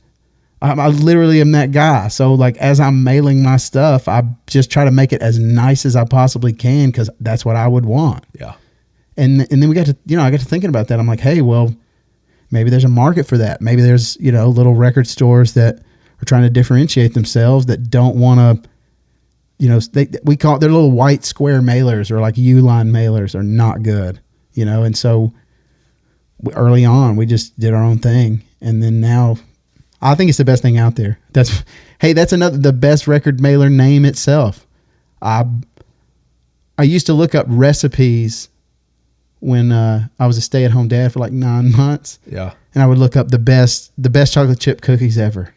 I literally am that guy. So like as I'm mailing my stuff, I just try to make it as nice as I possibly can because that's what I would want. Yeah. And then we got to I got to thinking about that. I'm like, hey, well, maybe there's a market for that. Maybe there's little record stores that are trying to differentiate themselves that don't want to. We call it their little white square mailers or like U-line mailers are not good, and so early on we just did our own thing. And then now I think it's the best thing out there. That's the best record mailer name itself. I used to look up recipes when I was a stay-at-home dad for like 9 months. Yeah. And I would look up the best chocolate chip cookies ever.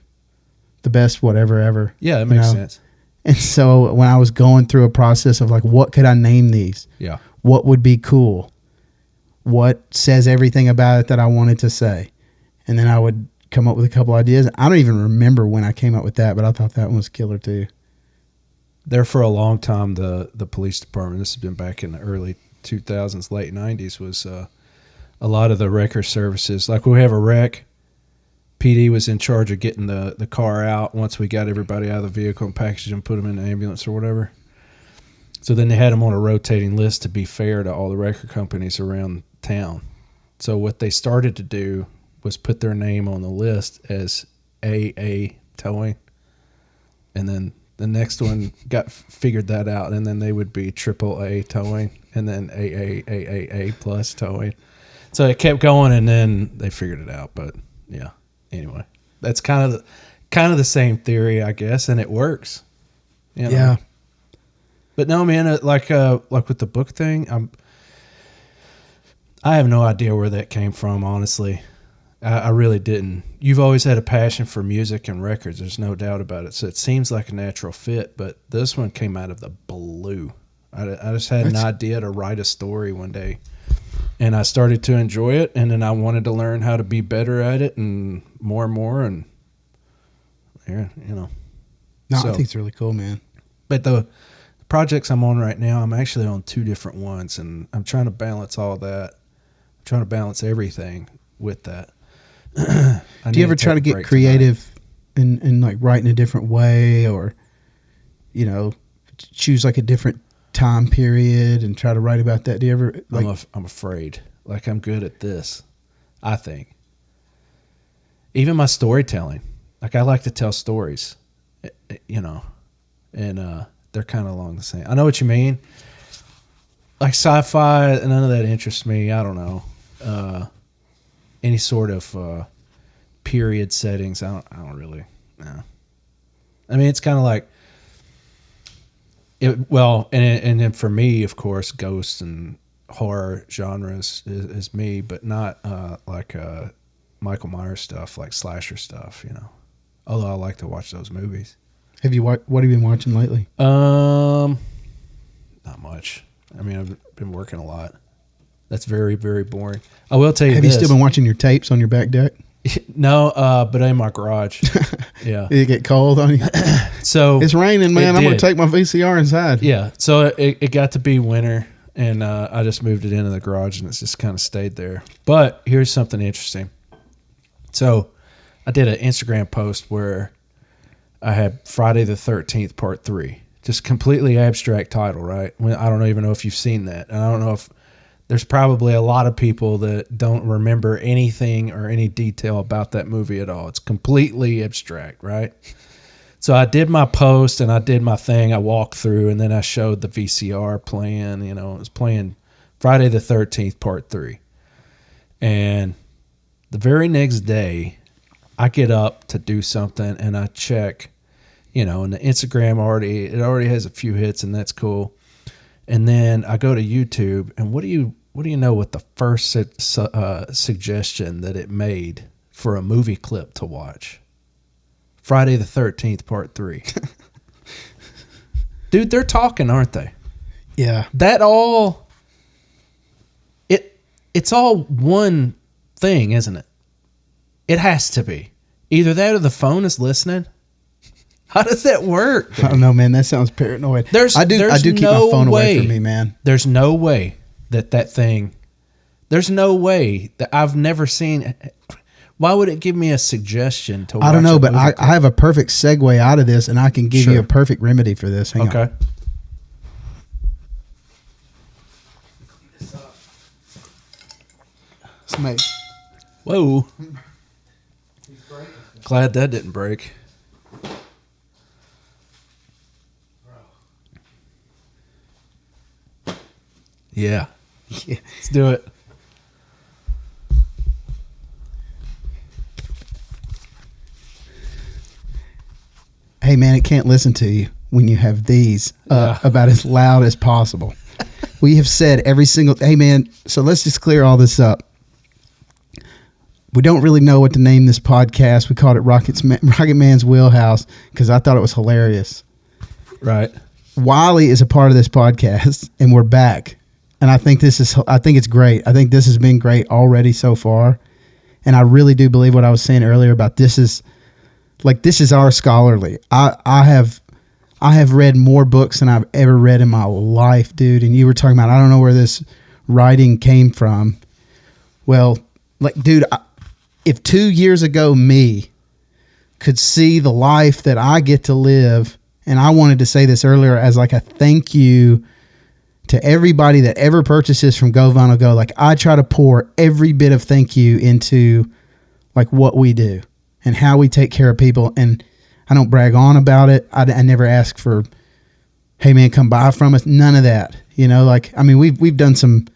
The best whatever ever. Yeah, it makes sense. And so when I was going through a process of like, what could I name these? Yeah. What would be cool? What says everything about it that I wanted to say? And then I would come up with a couple ideas. I don't even remember when I came up with that, but I thought that one was killer too. There for a long time, the police department, this has been back in the early 2000s, late 90s, was a lot of the wrecker services. Like we have a wreck. PD was in charge of getting the car out once we got everybody out of the vehicle and packaged them, put them in the ambulance or whatever. So then they had them on a rotating list to be fair to all the record companies around town. So what they started to do was put their name on the list as AA Towing. And then the next one figured that out, and then they would be AAA Towing, and then AAAA plus Towing. So it kept going, and then they figured it out. But yeah. Anyway, that's kind of the same theory, I guess, and it works. Yeah. But no, man, like with the book thing, I have no idea where that came from, honestly. I really didn't. You've always had a passion for music and records. There's no doubt about it. So it seems like a natural fit, but this one came out of the blue. I just had an idea to write a story one day. And I started to enjoy it, and then I wanted to learn how to be better at it, and more, and yeah, No, I think it's really cool, man. But the projects I'm on right now, I'm actually on 2 different ones, and I'm trying to balance all that. I'm trying to balance everything with that. Do you ever try to get creative and like write in a different way, or choose like a different time period and try to write about that? Do you ever I'm afraid. Like I'm good at this, I think. Even my storytelling. Like I like to tell stories, and they're kind of along the same. I know what you mean. Like sci-fi, none of that interests me. I don't know. Any sort of period settings, I don't really. No. I mean, it's kind of like. And then for me, of course, ghosts and horror genres is me, but not like Michael Myers stuff, like slasher stuff, Although I like to watch those movies. What have you been watching lately? Not much. I mean, I've been working a lot. That's very, very boring. I will tell you Have this. you still been watching your tapes on your back deck? No, but in my garage. Yeah. Did it get cold on you? So It's raining, man. it I'm going did. to take my VCR inside. Yeah. So it got to be winter, and I just moved it into the garage, and it's just kind of stayed there. But here's something interesting. So I did an Instagram post where I had Friday the 13th, part 3. Just completely abstract title, right? I don't even know if you've seen that. And I don't know if there's probably a lot of people that don't remember anything or any detail about that movie at all. It's completely abstract, right? So I did my post and I did my thing. I walked through and then I showed the VCR playing. You know, it was playing Friday the 13th, part 3. And the very next day, I get up to do something and I check, you know, and the Instagram already has a few hits, and that's cool. And then I go to YouTube, and what do you know what the first suggestion that it made for a movie clip to watch? Friday the 13th, part 3. Dude, they're talking, aren't they? Yeah. That all it's all one thing, isn't it? It has to be. Either that or the phone is listening. How does that work? I don't know, man. That sounds paranoid. I do keep no my phone away way. from me, man. There's no way that thing. There's no way that I've never seen. Why would it give me a suggestion to watch? I don't know, a but movie I have a perfect segue out of this, and I can give you a perfect remedy for this. Hang on. Okay. Somebody. Whoa. Glad that didn't break. Yeah. Yeah. Let's do it. Hey, man, it can't listen to you when you have these about as loud as possible. We have said every single... Hey, man, so let's just clear all this up. We don't really know what to name this podcast. We called it Rocket Man's Wheelhouse because I thought it was hilarious. Right. Wylie is a part of this podcast, and we're back. And I think it's great. I think this has been great already so far. And I really do believe what I was saying earlier about this is our scholarly. I have read more books than I've ever read in my life, dude. And you were talking about, I don't know where this writing came from. Well, like, dude, if 2 years ago me could see the life that I get to live, and I wanted to say this earlier as like a thank you to everybody that ever purchases from Go Vinyl Go. Like, I try to pour every bit of thank you into like what we do and how we take care of people. And I don't brag on about it. I never ask for, hey man, come buy from us. None of that. You know, like, I mean, we've done some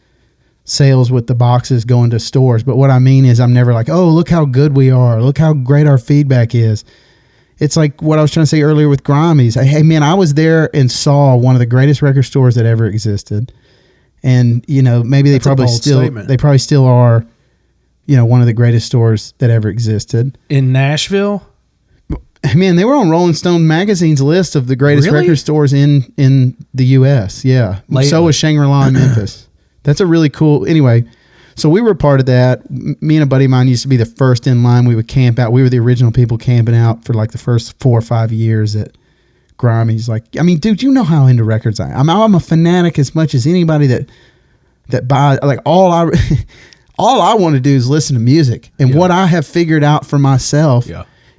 sales with the boxes going to stores, but what I mean is I'm never like, oh, look how good we are. Look how great our feedback is. It's like what I was trying to say earlier with Grammys. Hey, man, I was there and saw one of the greatest record stores that ever existed. And, you know, maybe they probably still are, you know, one of the greatest stores that ever existed. In Nashville? Man, they were on Rolling Stone magazine's list of the greatest record stores in the U.S. Yeah. Lately. So was Shangri-La in Memphis. That's a really cool... Anyway, so we were part of that. Me and a buddy of mine used to be the first in line. We would camp out. We were the original people camping out for like the first 4 or 5 years at Grammys. Like, I mean, dude, you know how into records I am. I'm a fanatic as much as anybody that buys. Like, all I want to do is listen to music. And what I have figured out for myself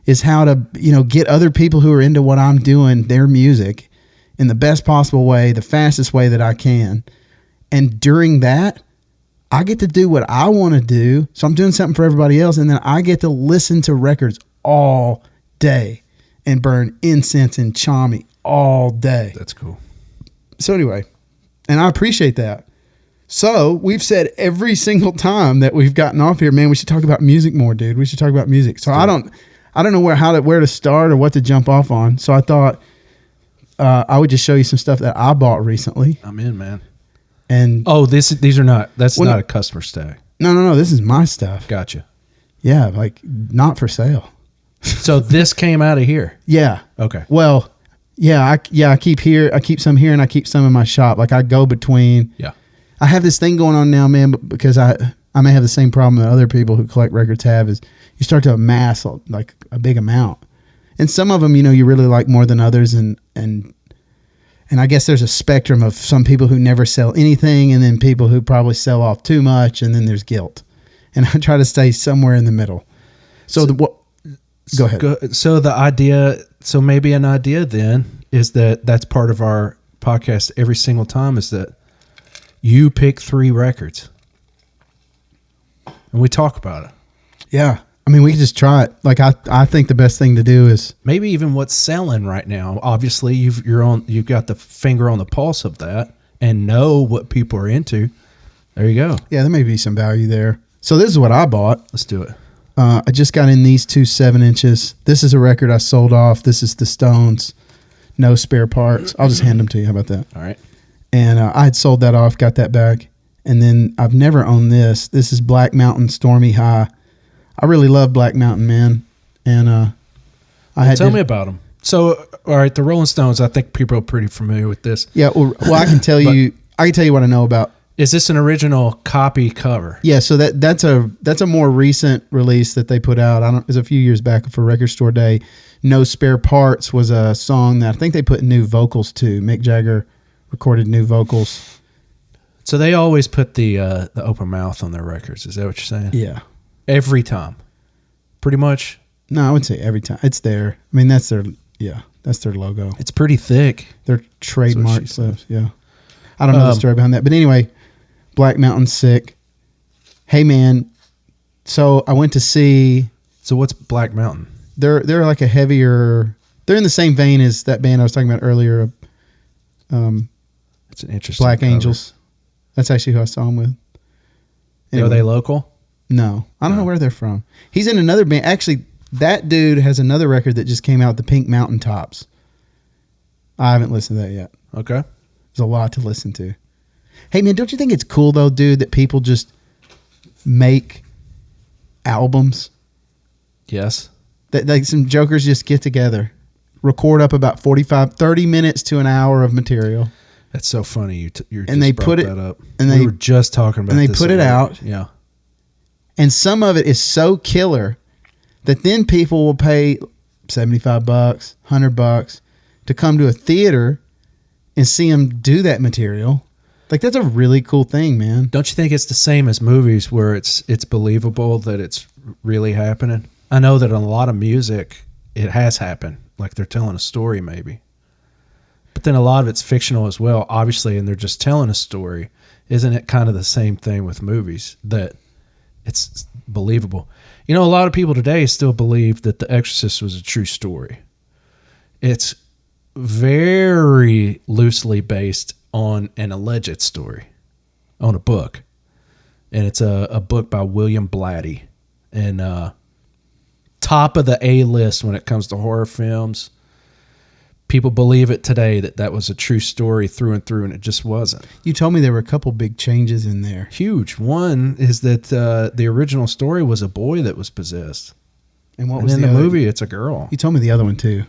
is how to, you know, get other people who are into what I'm doing, their music, in the best possible way, the fastest way that I can. And during that, I get to do what I want to do. So I'm doing something for everybody else. And then I get to listen to records all day and burn incense and chami all day. That's cool. So anyway, and I appreciate that. So we've said every single time that we've gotten off here, man, we should talk about music more, dude. We should talk about music. So I don't know where to start or what to jump off on. So I thought I would just show you some stuff that I bought recently. I'm in, man. And these are not. That's not a customer stack. No. This is my stuff. Gotcha. Yeah, like not for sale. So this came out of here. Yeah. Okay. Well, I keep some here and I keep some in my shop. Like I go between. Yeah. I have this thing going on now, man, because I may have the same problem that other people who collect records have, is you start to amass like a big amount. And some of them, you really like more than others. And I guess there's a spectrum of some people who never sell anything, and then people who probably sell off too much, and then there's guilt. And I try to stay somewhere in the middle. Go ahead. So maybe an idea then is that's part of our podcast every single time, is that you pick 3 records and we talk about it. Yeah. I mean, we can just try it. Like I think the best thing to do is maybe even what's selling right now. Obviously, you've got the finger on the pulse of that and know what people are into. There you go. Yeah, there may be some value there. So this is what I bought. Let's do it. I just got in these 2 7-inches. This is a record I sold off. This is the Stones, No Spare Parts. I'll just hand them to you. How about that? All right. And I had sold that off, got that back. And then I've never owned this. This is Black Mountain Stormy High. I really love Black Mountain, man. And tell me about them. So, all right, the Rolling Stones, I think people are pretty familiar with this. Yeah, well I can tell you what I know about. Is this an original copy cover? Yeah, so that's a more recent release that they put out. It was a few years back for Record Store Day. No Spare Parts was a song that I think they put new vocals to. Mick Jagger recorded new vocals. So they always put the open mouth on their records. Is that what you're saying? Yeah. Every time. Pretty much. No, I wouldn't say every time. It's there. I mean, that's their logo. It's pretty thick. Their trademark stuff. Yeah. I don't know the story behind that, but anyway, Black Mountain, sick. Hey man, so I went to see. So what's Black Mountain? They're like a heavier. They're in the same vein as that band I was talking about earlier. It's an interesting. Black cover. Angels. That's actually who I saw him with. Anyway. Are they local? No, I don't know where they're from. He's in another band. Actually, that dude has another record that just came out, the Pink Mountain Tops. I haven't listened to that yet. Okay. There's a lot to listen to. Hey, man, don't you think it's cool, though, dude, that people just make albums? Yes. That like some jokers just get together, record up about 30 minutes to an hour of material. That's so funny. You and they put it up. And we were just talking about and they this put it out. Yeah. And some of it is so killer that then people will pay $75, $100 to come to a theater and see them do that material. Like, that's a really cool thing, man. Don't you think it's the same as movies where it's believable that it's really happening? I know that in a lot of music, it has happened. Like they're telling a story maybe. But then a lot of it's fictional as well, obviously, and they're just telling a story. Isn't it kind of the same thing with movies, that it's believable? You know, a lot of people today still believe that The Exorcist was a true story. It's very loosely based on an alleged story, on a book. And it's a book by William Blatty. And top of the A list when it comes to horror films. People believe it today that was a true story through and through, and it just wasn't. You told me there were a couple big changes in there. Huge. One is that the original story was a boy that was possessed. And what was in the movie? It's a girl. You told me the other one too.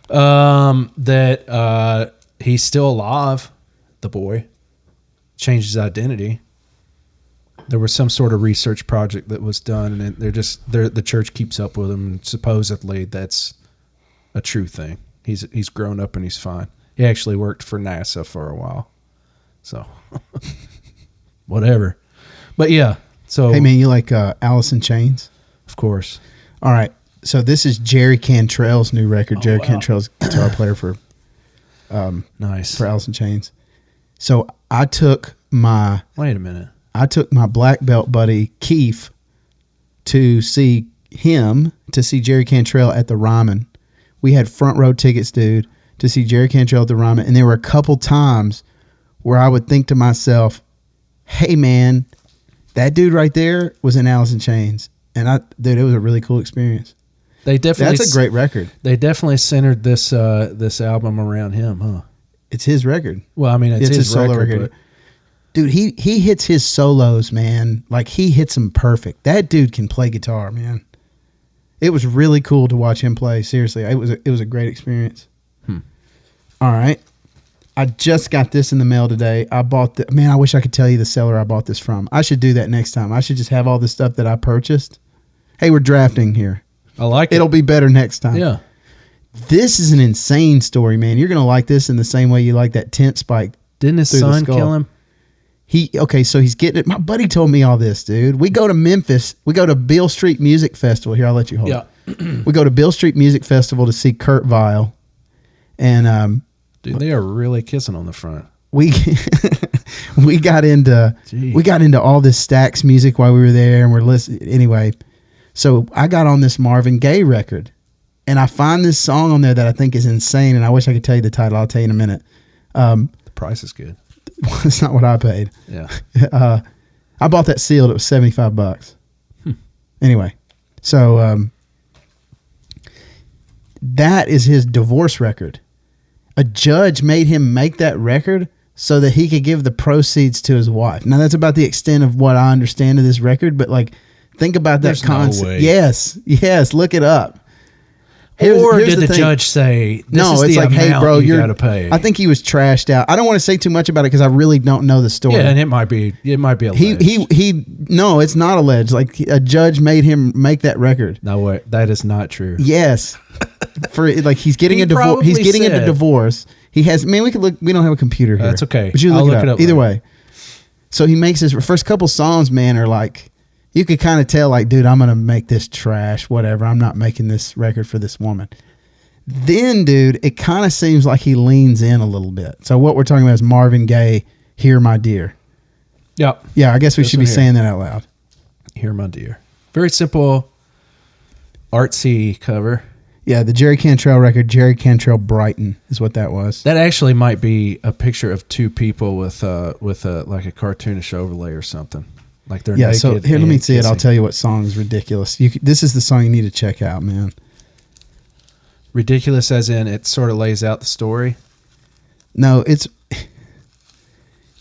That he's still alive, the boy. Changed his identity. There was some sort of research project that was done, and the church keeps up with him, and supposedly that's a true thing. He's grown up and he's fine. He actually worked for NASA for a while. So, whatever. But yeah. So, hey, man, you like Alice in Chains? Of course. All right. So this is Jerry Cantrell's new record. Jerry Cantrell's guitar player for nice for Alice in Chains. So I took my black belt buddy Keith to see Jerry Cantrell at the Ryman. We had front row tickets, dude, to see Jerry Cantrell at the Ryman. And there were a couple times where I would think to myself, hey, man, that dude right there was in Alice in Chains. And it was a really cool experience. That's a great record. They definitely centered this album around him, huh? It's his record. Well, I mean, it's his solo record. Dude, he hits his solos, man. Like, he hits them perfect. That dude can play guitar, man. It was really cool to watch him play. Seriously, it was a great experience. All right. I just got this in the mail today. I bought the man. I wish I could tell you the seller I bought this from. I should do that next time. I should just have all the stuff that I purchased. Hey, we're drafting here. I like it. It'll be better next time. Yeah. This is an insane story, man. You're gonna like this in the same way you like that tent spike. Didn't his son kill him? So he's getting it. My buddy told me all this, dude. We go to Memphis. We go to Beale Street Music Festival. Here, I'll let you hold it. We go to Beale Street Music Festival to see Kurt Weill. And dude, they are really kissing on the front. We got into all this Stax music while we were there, and we're listening. Anyway, so I got on this Marvin Gaye record, and I find this song on there that I think is insane, and I wish I could tell you the title. I'll tell you in a minute. The price is good. It's not what I paid. Yeah. I bought that sealed. It was $75. Anyway, so that is his divorce record. A judge made him make that record so that he could give the proceeds to his wife. Now, that's about the extent of what I understand of this record, but like, think about that concept. No way. Yes, look it up. Or did the judge say, no, it's like, hey, bro, you got to pay? I think he was trashed out. I don't want to say too much about it because I really don't know the story. Yeah, and it might be alleged. No, it's not alleged. Like, a judge made him make that record. No way, that is not true. Yes. For like, he's getting a divorce. He's getting into divorce. He has, man, we don't have a computer here. That's okay. But you look it up. Either way. So he makes his first couple songs, man, are like, you could kind of tell, like, dude, I'm going to make this trash, whatever. I'm not making this record for this woman. Then, dude, it kind of seems like he leans in a little bit. So what we're talking about is Marvin Gaye, Hear My Dear. Yep. Yeah, I guess we should be saying that out loud. Hear My Dear. Very simple, artsy cover. Yeah, the Jerry Cantrell record, Jerry Cantrell Brighton is what that was. That actually might be a picture of two people with a like a cartoonish overlay or something. Like they're naked. So here, let me see it. I'll tell you what song is ridiculous. This is the song you need to check out, man. Ridiculous as in it sort of lays out the story? No, it's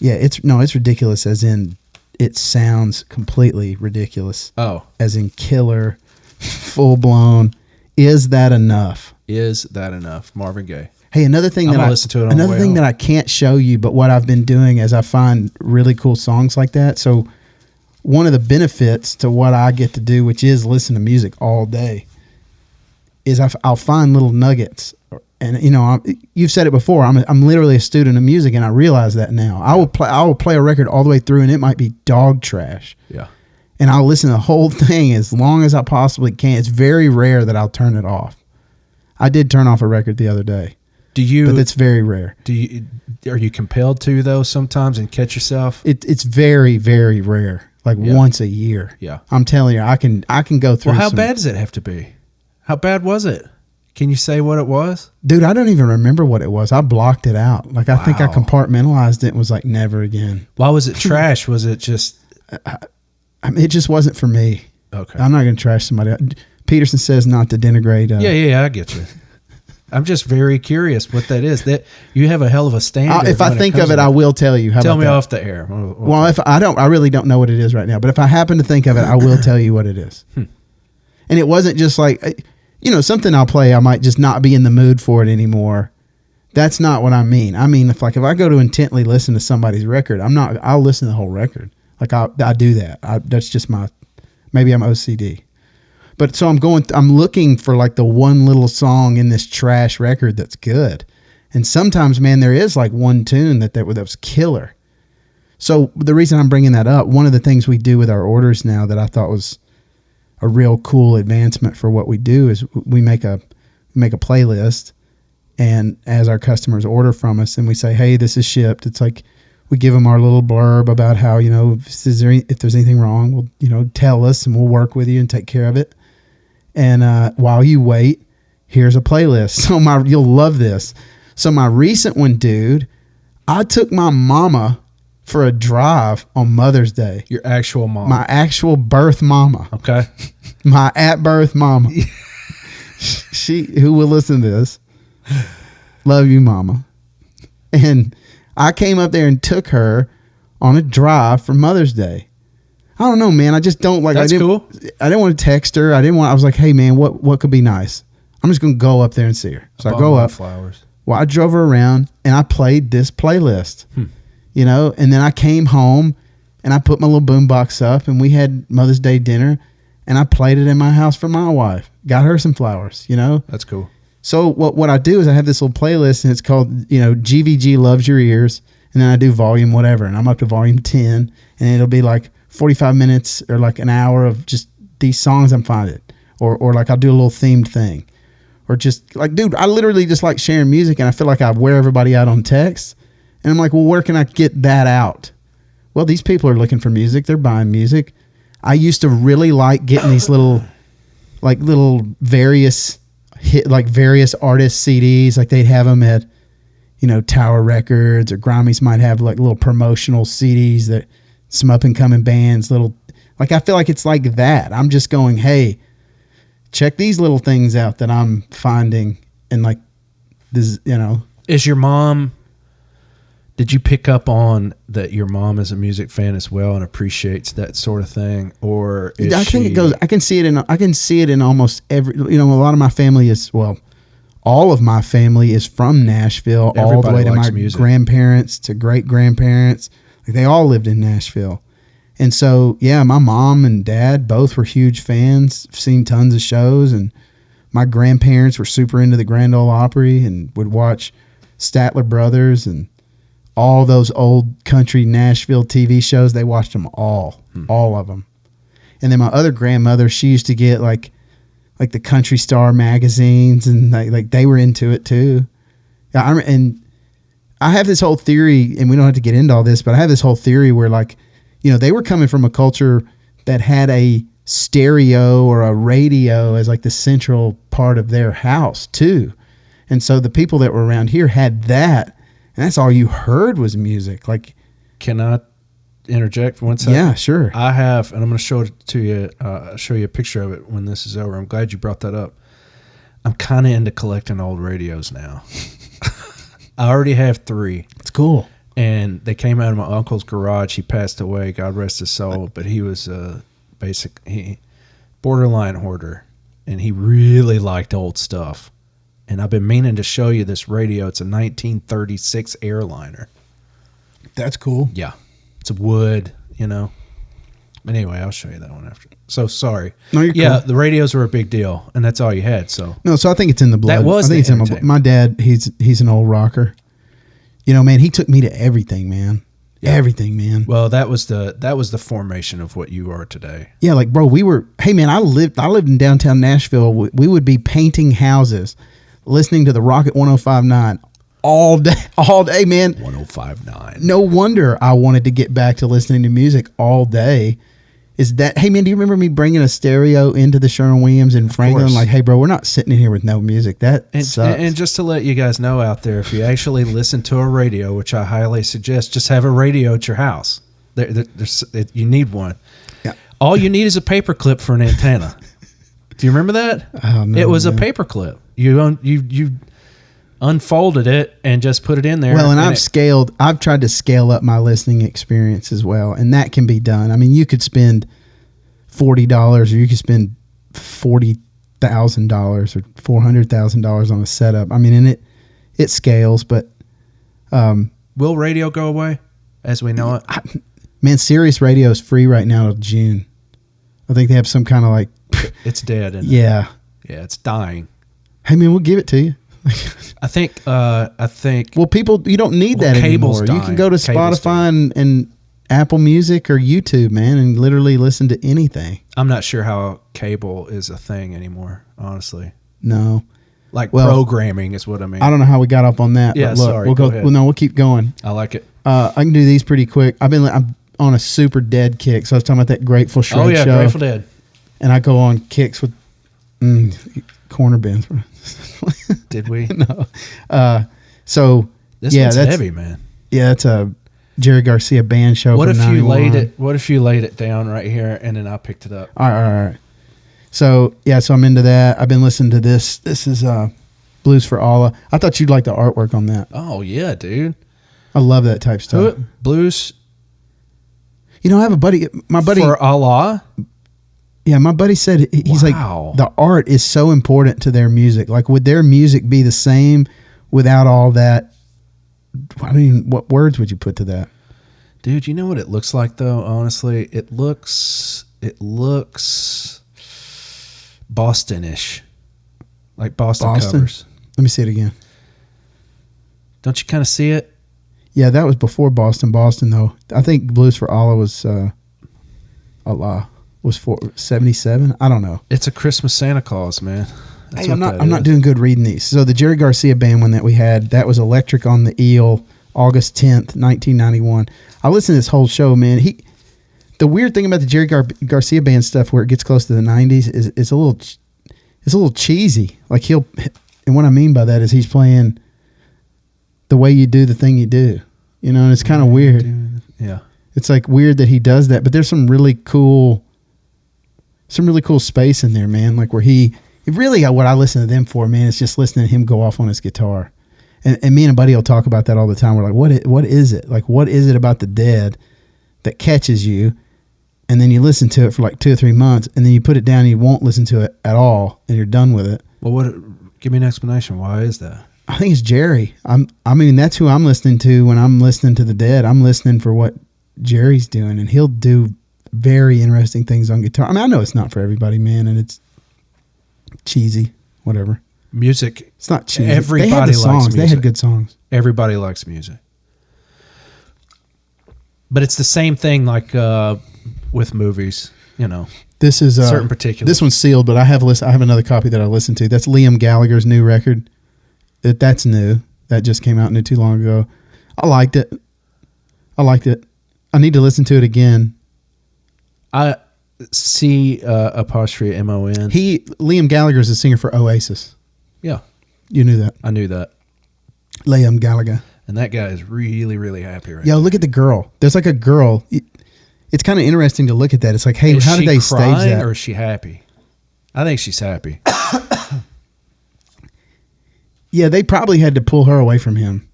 ridiculous as in it sounds completely ridiculous. Oh. As in killer, full blown. Is that enough? Is that enough? Marvin Gaye. Hey, another thing that I can't show you, but what I've been doing as I find really cool songs like that. So one of the benefits to what I get to do, which is listen to music all day, is I'll find little nuggets. And you've said it before. I'm literally a student of music, and I realize that now. I will play a record all the way through, and it might be dog trash. Yeah. And I'll listen to the whole thing as long as I possibly can. It's very rare that I'll turn it off. I did turn off a record the other day. But it's very rare. Are you compelled to though sometimes and catch yourself? It's very, very rare. Like once a year. Yeah. I'm telling you, I can go through. Well, how bad does it have to be? How bad was it? Can you say what it was? Dude, I don't even remember what it was. I blocked it out. Like, I think I compartmentalized it and was like, never again. Why was it trash? Was it just... it just wasn't for me. Okay. I'm not going to trash somebody else. Peterson says not to denigrate. Yeah, I get you. I'm just very curious what that is. That you have a hell of a standard. If I think of it, I will tell you. Tell me off the air. Well, if I really don't know what it is right now. But if I happen to think of it, I will tell you what it is. And it wasn't just like, something I'll play. I might just not be in the mood for it anymore. That's not what I mean. I mean, if I go to intently listen to somebody's record, I'll listen to the whole record. Like I do that. That's just maybe I'm OCD. But so I'm looking for like the one little song in this trash record that's good. And sometimes, man, there is like one tune that was killer. So the reason I'm bringing that up, one of the things we do with our orders now that I thought was a real cool advancement for what we do is we make a playlist, and as our customers order from us and we say, hey, this is shipped, it's like, we give them our little blurb about how, if there's anything wrong, we'll, tell us and we'll work with you and take care of it. And while you wait, here's a playlist. So you'll love this. So my recent one, dude, I took my mama for a drive on Mother's Day. Your actual mom. My actual birth mama. Okay. My at-birth mama. Who will listen to this. Love you, mama. And I came up there and took her on a drive for Mother's Day. I don't know, man. I just don't like. That's cool. I didn't want to text her. I was like, hey, man, what could be nice? I'm just gonna go up there and see her. So I go up. Flowers. Well, I drove her around and I played this playlist, you know, and then I came home and I put my little boombox up and we had Mother's Day dinner and I played it in my house for my wife. Got her some flowers, you know. That's cool. So what I do is I have this little playlist and it's called, you know, GVG Loves Your Ears. And then I do volume whatever. And I'm up to volume 10 and it'll be like 45 minutes or like an hour of just these songs I'm finding. Or like I'll do a little themed thing. Or just like, dude, I literally just like sharing music and I feel like I wear everybody out on text. And I'm like, well, where can I get that out? Well, these people are looking for music. They're buying music. I used to really like getting these little various artist CDs. Like they'd have them at, you know, Tower Records or Grammys might have like little promotional CDs that some up and coming bands, like I feel like it's like that. I'm just going, hey, check these little things out that I'm finding. And like this, you know. Did you pick up on that your mom is a music fan as well and appreciates that sort of thing? Or is I think it goes, I can see it in almost every, you know, a lot of my family is, well, all of my family is from Nashville, all the way to my grandparents to great grandparents. Like they all lived in Nashville. And so, yeah, my mom and dad both were huge fans, seen tons of shows. And my grandparents were super into the Grand Ole Opry and would watch Statler Brothers and all those old country Nashville TV shows. They watched them all of them. And then my other grandmother, she used to get like the Country Star magazines and like they were into it too. And I have this whole theory, and we don't have to get into all this, but I have this whole theory where like, you know, they were coming from a culture that had a stereo or a radio as like the central part of their house too. And so the people that were around here had that, and that's all you heard was music. Like, can I interject 1 second? Yeah, sure. I have, and I'm going to show it to you, show you a picture of it when this is over. I'm glad you brought that up. I'm kind of into collecting old radios now. I already have 3. It's cool. And they came out of my uncle's garage. He passed away, God rest his soul. But he was borderline hoarder, and he really liked old stuff. And I've been meaning to show you this radio. It's a 1936 Airliner. That's cool. Yeah. It's a wood, you know. Anyway, I'll show you that one after. So sorry. No, you're cool. cool. The radios were a big deal, and that's all you had. So I think it's in the blood. That was I think it's in my blood. My dad, he's an old rocker. You know, man, he took me to everything, man. Yeah. Everything, man. Well, that was the formation of what you are today. Yeah, like, bro, hey man, I lived in downtown Nashville. We would be painting houses, listening to the Rocket 105.9 all day, man. 105.9. No wonder I wanted to get back to listening to music all day. Hey man, do you remember me bringing a stereo into the Sherwin-Williams in Franklin? Like, hey bro, we're not sitting in here with no music. That sucks. And just to let you guys know out there, if you actually listen to a radio, which I highly suggest, just have a radio at your house. You need one. Yeah. All you need is a paper clip for an antenna. Do you remember that? Oh, no, it was a paper clip. You unfolded it and just put it in there. Well, and I've tried to scale up my listening experience as well, and that can be done. I mean, you could spend $40 or you could spend $40,000 or $400,000 on a setup. I mean, and it scales, but will radio go away as we know it? Man, Sirius Radio is free right now till June. I think they have some kind of like it's dead. Isn't yeah, it? Yeah, it's dying. Hey man, we'll give it to you. I think. Well, people, you don't need that anymore. You can go to Spotify and Apple Music or YouTube, man, and literally listen to anything. I'm not sure how cable is a thing anymore, honestly. No, programming is what I mean. I don't know how we got up on that. Yeah, but look, sorry. We'll go. Ahead. Well, no, we'll keep going. I like it. I can do these pretty quick. I'm on a super dead kick. So I was talking about that Grateful Shred show. Oh yeah, Grateful Dead. And I go on kicks with corner bins. Did we? No. So this one's heavy, man. Yeah, it's a Jerry Garcia band show. What if you laid it down right here and then I picked it up? All right. So yeah, so I'm into that. I've been listening to this. This is Blues for Allah. I thought you'd like the artwork on that. Oh yeah, dude. I love that type stuff. Blues. You know, I have a buddy. My buddy for Allah. Yeah, my buddy said he's like the art is so important to their music. Like, would their music be the same without all that. I mean, what words would you put to that? Dude, you know what it looks like though? Honestly, it looks Boston-ish, like Boston covers. Let me see it again. Don't you kind of see it? Yeah, that was before Boston. Boston though, I think Blues for Allah was for 77. I don't know. It's a Christmas Santa Claus, man. That's Hey, what I'm not doing good reading these. So the Jerry Garcia band one that we had, that was Electric on the Eel, August 10th, 1991. I listened to this whole show, man. The weird thing about the Jerry Garcia band stuff, where it gets close to the 90s, is it's a little cheesy. Like and what I mean by that is he's playing the way you do the thing you do, and it's kind of weird. Yeah, it's like weird that he does that, but there's some really cool space in there, man. Like where what I listen to them for, man, is just listening to him go off on his guitar. And me and a buddy will talk about that all the time. We're like, what is it? Like, what is it about the Dead that catches you? And then you listen to it for like 2 or 3 months, and then you put it down and you won't listen to it at all, and you're done with it. Well, give me an explanation. Why is that? I think it's Jerry. I mean, that's who I'm listening to when I'm listening to the Dead. I'm listening for what Jerry's doing, and he'll do very interesting things on guitar. I mean, I know it's not for everybody, man, and it's cheesy, whatever. Music. It's not cheesy. Everybody they had the songs. likes music. They had good songs. Everybody likes music. But it's the same thing like with movies, This is certain particular. This one's sealed, but I have another copy that I listened to. That's Liam Gallagher's new record. That's new. That just came out new too long ago. I liked it. I need to listen to it again. I see apostrophe MON. Liam Gallagher's a singer for Oasis. Yeah. You knew that. I knew that. Liam Gallagher. And that guy is really, really happy right now. now. Look at the girl. There's like a girl. It's kind of interesting to look at that. It's like, hey, how did they stage that? Or is she happy? I think she's happy. Yeah, they probably had to pull her away from him.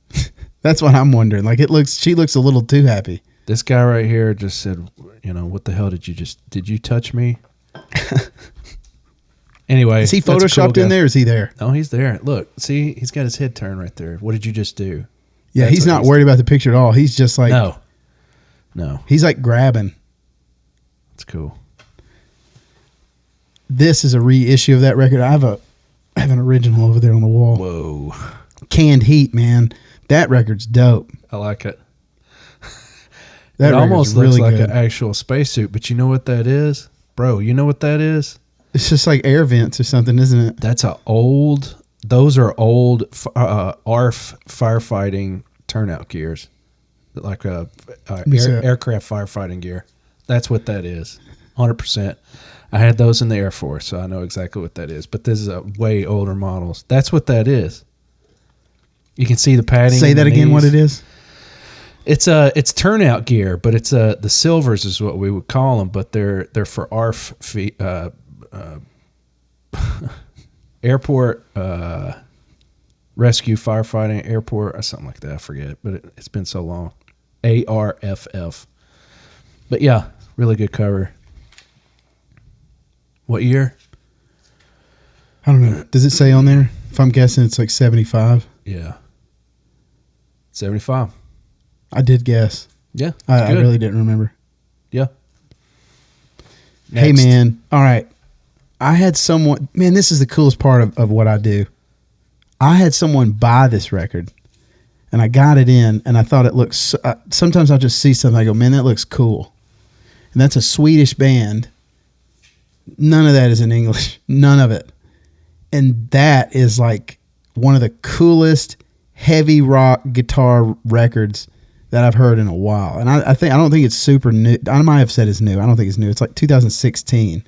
That's what I'm wondering. Like she looks a little too happy. This guy right here just said, what the hell did you touch me? Anyway. Is he photoshopped in there or is he there? No, he's there. Look, see, he's got his head turned right there. What did you just do? Yeah, he's not worried about the picture at all. He's just like... No. He's like grabbing. That's cool. This is a reissue of that record. I have an original over there on the wall. Whoa. Canned Heat, man. That record's dope. I like it. That it almost looks really like good. an actual spacesuit, but you know what that is? Bro, you know what that is? It's just like air vents or something, isn't it? Those are old ARF firefighting turnout gears. Like aircraft firefighting gear. That's what that is. 100%. I had those in the Air Force, so I know exactly what that is. But this is a way older models. That's what that is. You can see the padding. Say that again, what it is? It's turnout gear, but it's the silvers is what we would call them, but they're for ARF airport rescue firefighting airport or something like that. I forget, but it's been so long. ARFF. But yeah, really good cover. What year? I don't know. Does it say on there? If I'm guessing, it's like 75. Yeah. 75. I did guess. Yeah. I really didn't remember. Yeah. Hey, man. All right. I had someone, man, this is the coolest part of what I do. I had someone buy this record and I got it in and I thought it looks, sometimes I'll just see something. I go, man, that looks cool. And that's a Swedish band. None of that is in English. None of it. And that is like one of the coolest heavy rock guitar records that I've heard in a while. And I don't think it's super new. I might have said it's new. I don't think it's new. It's like 2016.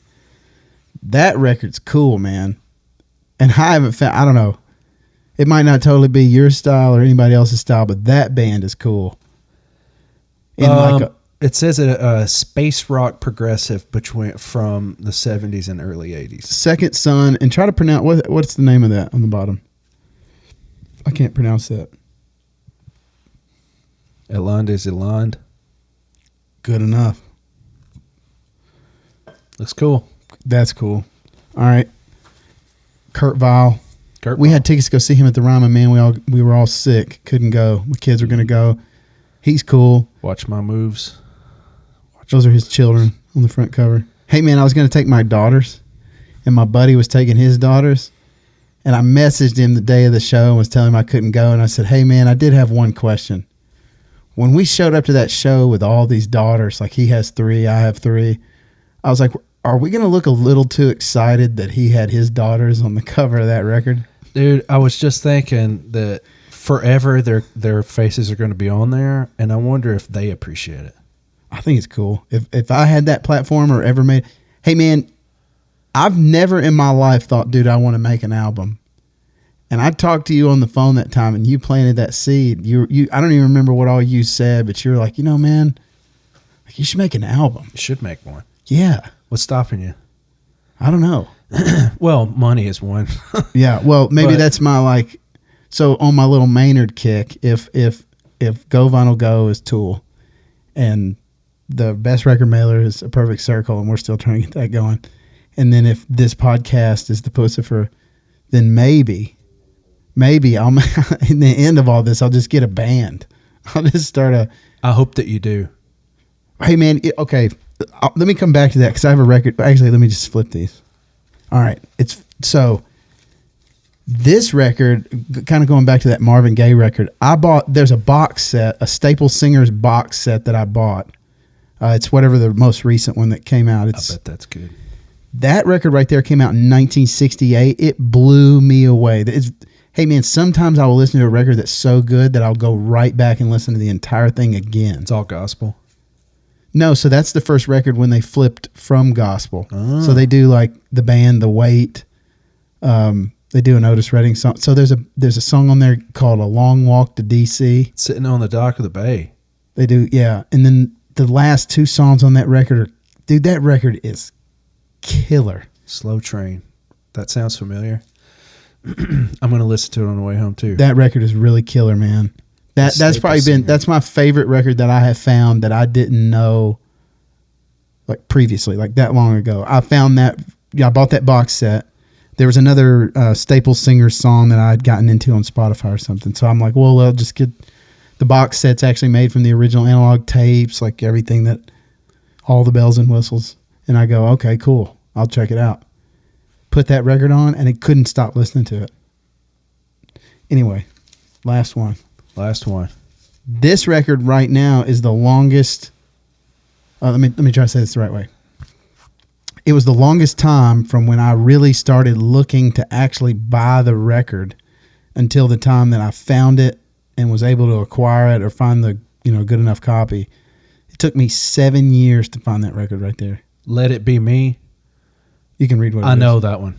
That record's cool, man. And I haven't found, I don't know. It might not totally be your style or anybody else's style, but that band is cool. It says a space rock progressive from the 70s and early 80s. Second Son, and try to pronounce, what's the name of that on the bottom? I can't pronounce that. Eland is Eland. Good enough. Looks cool. That's cool. All right. Kurt Weill. Kurt We Ball. had tickets to go see him at the Ryman. Man, we were all sick, couldn't go. My kids were going to go. He's cool. Watch my moves. Those are his children on the front cover. Hey, man, I was going to take my daughters, and my buddy was taking his daughters, and I messaged him the day of the show and was telling him I couldn't go, and I said, hey, man, I did have one question. When we showed up to that show with all these daughters, like he has 3, I have 3, I was like, are we going to look a little too excited that he had his daughters on the cover of that record? Dude, I was just thinking that forever their faces are going to be on there, and I wonder if they appreciate it. I think it's cool. If I had that platform or ever made, hey man, I've never in my life thought, dude, I want to make an album. And I talked to you on the phone that time, and you planted that seed. You I don't even remember what all you said, but you were like, man, like you should make an album. You should make one. Yeah, What's stopping you? I don't know. Well, money is one. Yeah, well, maybe But- that's my like. So on my little Maynard kick, if Go Vinyl Go is Tool, and the best record mailer is A Perfect Circle, and we're still trying to get that going, and then if this podcast is the Pussifer, then maybe I'll in the end of all this, I'll just get a band. I'll just start a. I hope that you do. Hey man, okay, let me come back to that because I have a record. Actually, let me just flip these. All right, it's so. This record, kind of going back to that Marvin Gaye record, there's a box set, a Staple Singers box set that I bought. It's whatever the most recent one that came out. I bet that's good. That record right there came out in 1968. It blew me away. Hey man, sometimes I will listen to a record that's so good that I'll go right back and listen to the entire thing again. It's all gospel. No, so that's the first record when they flipped from gospel. Oh. So they do like the band, The Weight. They do an Otis Redding song. So there's a song on there called A Long Walk to D.C. Sitting on the dock of the bay. They do, yeah. And then the last 2 songs on that record are, dude, that record is killer. Slow Train. That sounds familiar. I'm going to listen to it on the way home too. That record is really killer, man. That's probably that's my favorite record that I have found that I didn't know like previously, like that long ago. I found that, I bought that box set. There was another Staple Singers song that I had gotten into on Spotify or something. So I'm like, well, I'll just get the box set's actually made from the original analog tapes, like everything that, all the bells and whistles. And I go, okay, cool. I'll check it out. Put that record on, and it couldn't stop listening to it. Anyway, last one. This record right now is the longest. Let me try to say this the right way. It was the longest time from when I really started looking to actually buy the record until the time that I found it and was able to acquire it or find the good enough copy. It took me 7 years to find that record right there. Let It Be Me. You can read what it is. I know that one.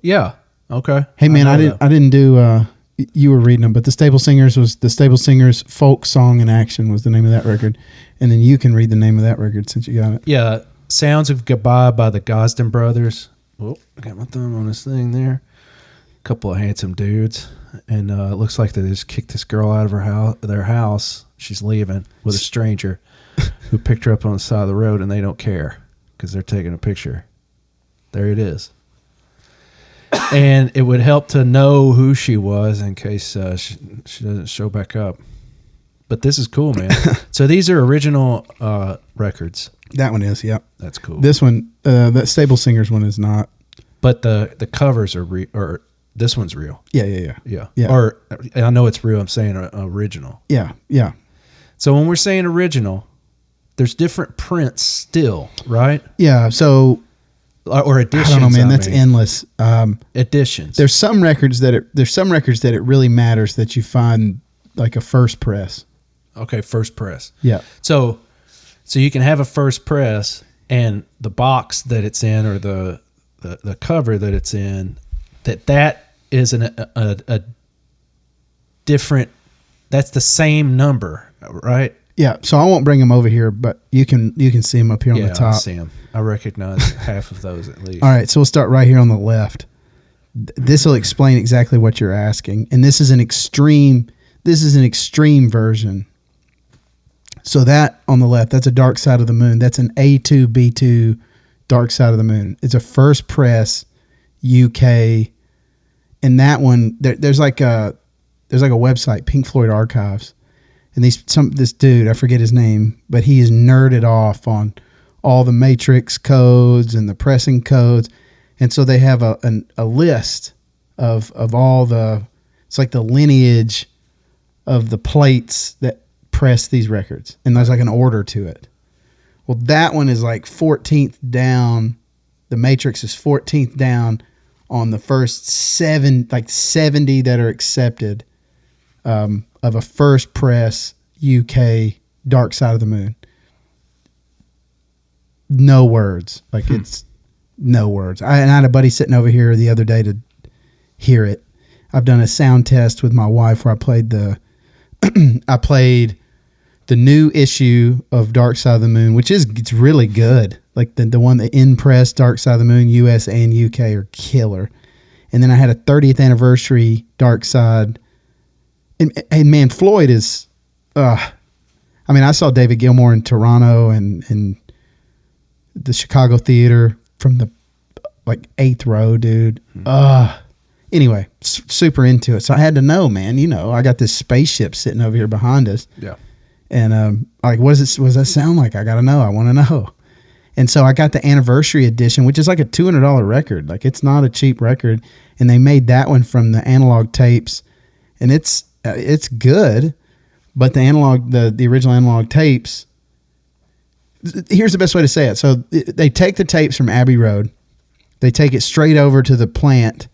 Yeah. Okay. Hey man, I know that. didn't do. You were reading them, but the Staple Singers Folk Song in Action was the name of that record, and then you can read the name of that record since you got it. Yeah. Sounds of Goodbye by the Gosden Brothers. Oh, I got my thumb on this thing there. Couple of handsome dudes, and it looks like they just kicked this girl out of their house. She's leaving with a stranger who picked her up on the side of the road, and they don't care because they're taking a picture. There it is. And it would help to know who she was in case she doesn't show back up. But this is cool, man. So these are original records. That one is, yep. That's cool. This one, that Staple Singers one is not. But the covers are or this one's real. Yeah. Yeah. Or I know it's real. I'm saying original. Yeah. So when we're saying original, there's different prints still, right? Yeah. So Or editions. I don't know, man. That's endless. Editions. There's some records that it really matters that you find like a first press. Okay, first press. Yeah. So you can have a first press, and the box that it's in, or the cover that it's in, that is a different. That's the same number, right? Yeah. So I won't bring them over here, but you can see them up here on the top. I see them. I recognize half of those at least. All right, so we'll start right here on the left. This will explain exactly what you're asking, and this is an extreme version. So that on the left, that's a Dark Side of the Moon. That's an A2 B2 Dark Side of the Moon. It's a first press UK. and that one there's like a website, Pink Floyd Archives, and this dude, I forget his name, but he is nerded off on all the matrix codes and the pressing codes, and so they have a list of all the, it's like the lineage of the plates that press these records, and there's like an order to it. Well, that one is like 14th down. The matrix is 14th down on the first 70 that are accepted of a first press UK Dark Side of the Moon. No words. Like it's no words. I had a buddy sitting over here the other day to hear it. I've done a sound test with my wife where I played the new issue of Dark Side of the Moon, which it's really good. Like the one, the in-press Dark Side of the Moon, US and UK are killer. And then I had a 30th anniversary Dark Side. And man, Floyd is, I mean, I saw David Gilmour in Toronto and the Chicago Theater from the like 8th row, dude. Anyway, super into it. So I had to know, man, you know, I got this spaceship sitting over here behind us. Yeah. And like, what does that sound like? I got to know. I want to know. And so I got the anniversary edition, which is like a $200 record. Like, it's not a cheap record. And they made that one from the analog tapes, and it's good. But the original analog tapes, here's the best way to say it. So they take the tapes from Abbey Road, they take it straight over to the plant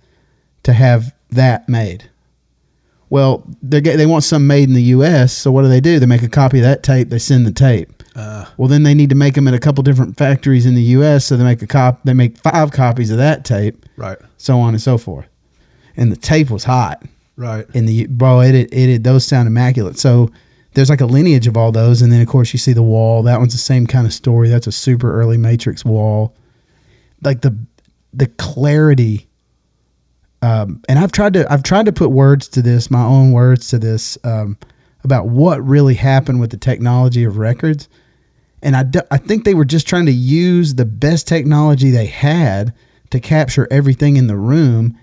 to have that made. Well, they want some made in the U.S., so what do? They make a copy of that tape, they send the tape. Well, then they need to make them at a couple different factories in the U.S., so they make 5 copies of that tape, right? So on and so forth. And the tape was hot, right? Those sound immaculate. So there's like a lineage of all those, and then of course you see the wall. That one's the same kind of story. That's a super early Matrix wall. Like the clarity. And I've tried to put words to this, my own words to this, about what really happened with the technology of records. And I think they were just trying to use the best technology they had to capture everything in the room.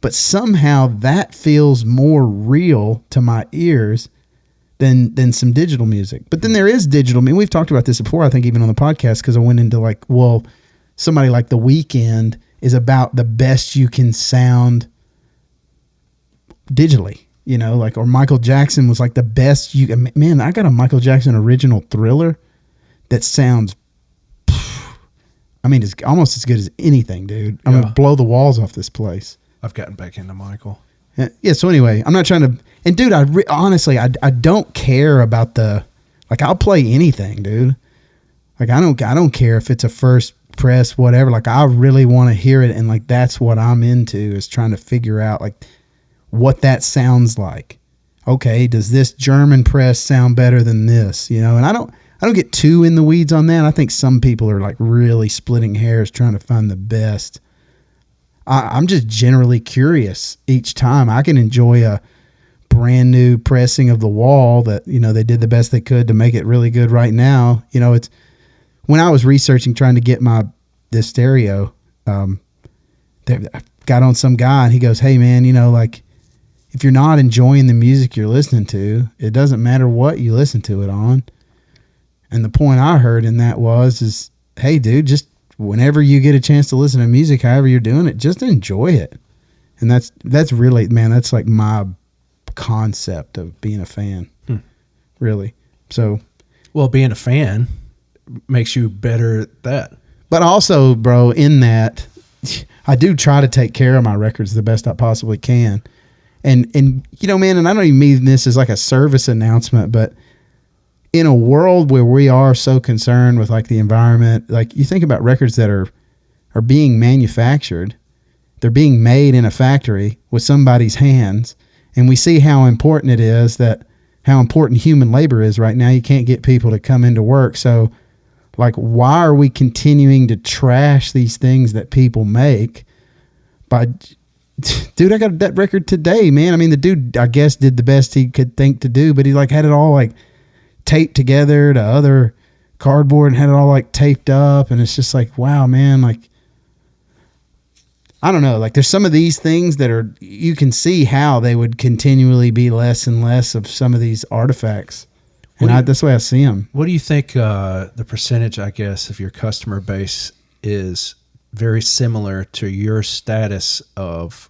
But somehow that feels more real to my ears than some digital music. But then there is digital. I mean, we've talked about this before, I think even on the podcast, because I went into like, well, somebody like The Weeknd is about the best you can sound digitally, you know, like, or Michael Jackson was like the best man, I got a Michael Jackson original Thriller that sounds, I mean, it's almost as good as anything, dude. I'm going to blow the walls off this place. I've gotten back into Michael. Yeah. So anyway, I'm not trying to, and dude, honestly, I don't care about like, I'll play anything, dude. Like, I don't care if it's a first press, whatever. Like, I really want to hear it. And like, that's what I'm into, is trying to figure out like what that sounds like. Okay. Does this German press sound better than this? You know, and I don't get too in the weeds on that. I think some people are like really splitting hairs trying to find the best. I'm just generally curious each time. I can enjoy a brand new pressing of The Wall that, you know, they did the best they could to make it really good right now. You know, it's, when I was researching, trying to get this stereo, I got on some guy and he goes, hey man, you know, like, if you're not enjoying the music you're listening to, it doesn't matter what you listen to it on. And the point I heard in that is, hey dude, just whenever you get a chance to listen to music, however you're doing it, just enjoy it. And that's really, man, that's like my concept of being a fan, really. So, well, being a fan makes you better at that. But also, bro, in that, I do try to take care of my records the best I possibly can. And you know, man, and I don't even mean this as like a service announcement, but in a world where we are so concerned with like the environment, like you think about records that are being manufactured, they're being made in a factory with somebody's hands, and we see how important it is, how important human labor is right now. You can't get people to come into work. So like, why are we continuing to trash these things that people make by, dude, I got that record today, man. I mean, the dude, I guess, did the best he could think to do, but he like had it all like taped together to other cardboard and had it all like taped up. And it's just like, wow, man, like, I don't know. Like there's some of these things that are, you can see how they would continually be less and less of some of these artifacts. And that's the way I see them. What do you think the percentage, I guess, of your customer base is very similar to your status of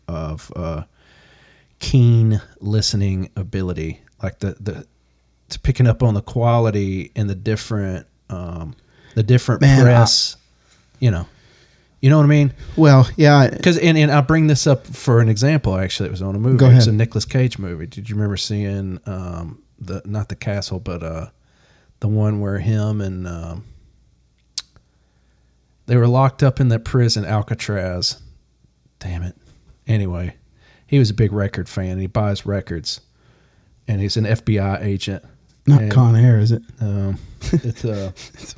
keen listening ability, like the to picking up on the quality and the different press, you know what I mean? Well, yeah. Because and I bring this up for an example. Actually, it was on a movie. Go ahead. It's a Nicolas Cage movie. Did you remember seeing not the castle, but the one where him and they were locked up in that prison, Alcatraz. Damn it. Anyway, he was a big record fan. He buys records, and he's an FBI agent. Not Con Air, is it? It's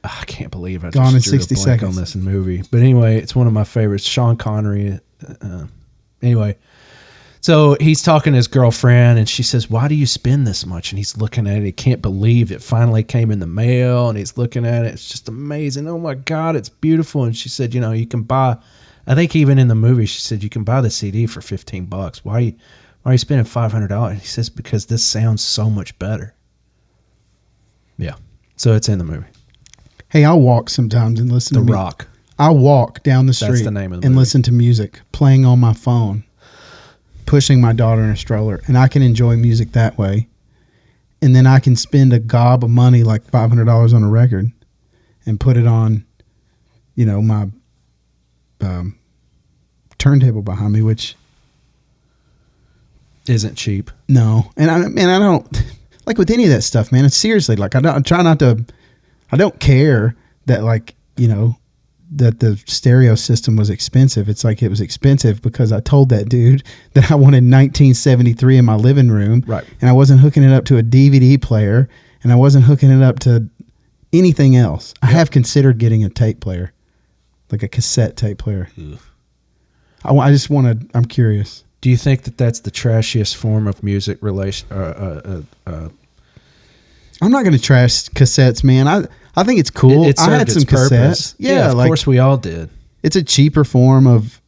I can't believe I Gone just in drew 60 a blank seconds. on this movie. But anyway, it's one of my favorites. Sean Connery. Anyway, so he's talking to his girlfriend, and she says, "Why do you spend this much?" And he's looking at it. He can't believe it finally came in the mail, and he's looking at it. It's just amazing. Oh, my God, it's beautiful. And she said, you can buy, I think even in the movie, she said, you can buy the CD for $15. Why are you spending $500? And he says, because this sounds so much better. Yeah. So it's in the movie. Hey, I'll walk sometimes and listen The to Rock. I'll walk down the street That's the name of the and movie. listen to music playing on my phone, pushing my daughter in a stroller, and I can enjoy music that way. And then I can spend a gob of money, like $500 on a record, and put it on, my turntable behind me, which Isn't cheap. no, and I don't like with any of that stuff, man. It's seriously like I don't care that that the stereo system was expensive. It's like it was expensive because I told that dude that I wanted 1973 in my living room, Right. And I wasn't hooking it up to a DVD player, and I wasn't hooking it up to anything else. I have considered getting a tape player, like a cassette tape player. Ugh. I just want to. I'm curious. Do you think that that's the trashiest form of music relation? I'm not going to trash cassettes, man. I think it's cool. It I had served some its cassettes. purpose. Yeah, of course we all did. It's a cheaper form of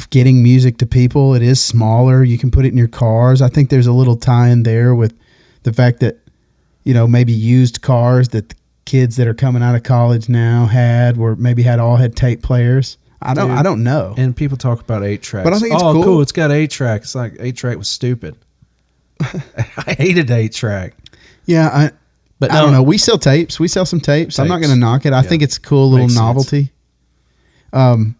getting music to people. It is smaller. You can put it in your cars. I think there's a little tie-in there with the fact that, maybe used cars that the kids that are coming out of college now had tape players. I don't know. And people talk about 8-tracks. But I think it's cool. cool. It's got 8-track. It's like 8-track was stupid. I hated 8-track. Yeah, But I don't know. We sell tapes. We sell some tapes. I'm not going to knock it. I think it's a cool little Makes sense. novelty.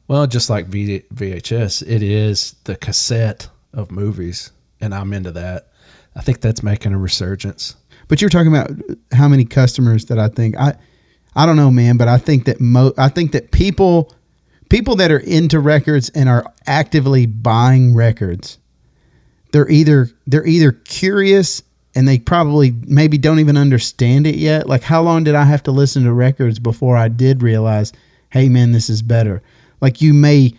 Well, just like VHS, it is the cassette of movies, and I'm into that. I think that's making a resurgence. But you're talking about how many customers that I think I don't know, man. But I think that people that are into records and are actively buying records, they're either curious and they probably maybe don't even understand it yet. Like, how long did I have to listen to records before I did realize, hey man, this is better? Like you may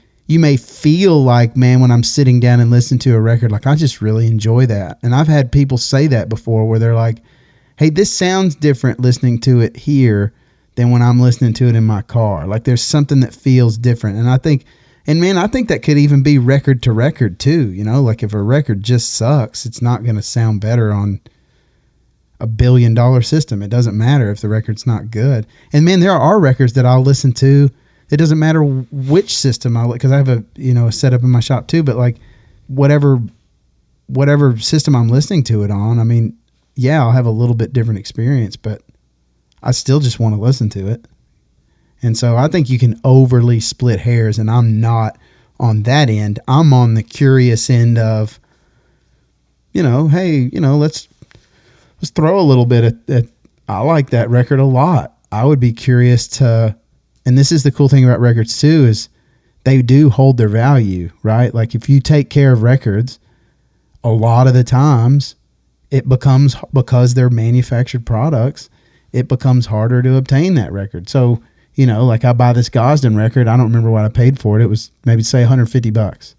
feel like, man, when I'm sitting down and listening to a record, like I just really enjoy that. And I've had people say that before where they're like, hey, this sounds different listening to it here than when I'm listening to it in my car. Like there's something that feels different. And I think that could even be record to record too. Like if a record just sucks, it's not going to sound better on a $1 billion system. It doesn't matter if the record's not good. And man, there are records that I'll listen to. It doesn't matter which system because I have a setup in my shop too. But like whatever system I'm listening to it on, I mean, yeah, I'll have a little bit different experience, but I still just want to listen to it. And so I think you can overly split hairs, and I'm not on that end. I'm on the curious end of, hey, let's throw a little bit at I like that record a lot. I would be curious to, and this is the cool thing about records too, is they do hold their value, right? Like if you take care of records, a lot of the times it becomes, because they're manufactured products, it becomes harder to obtain that record. So, like I buy this Gosden record. I don't remember what I paid for it. It was maybe say $150.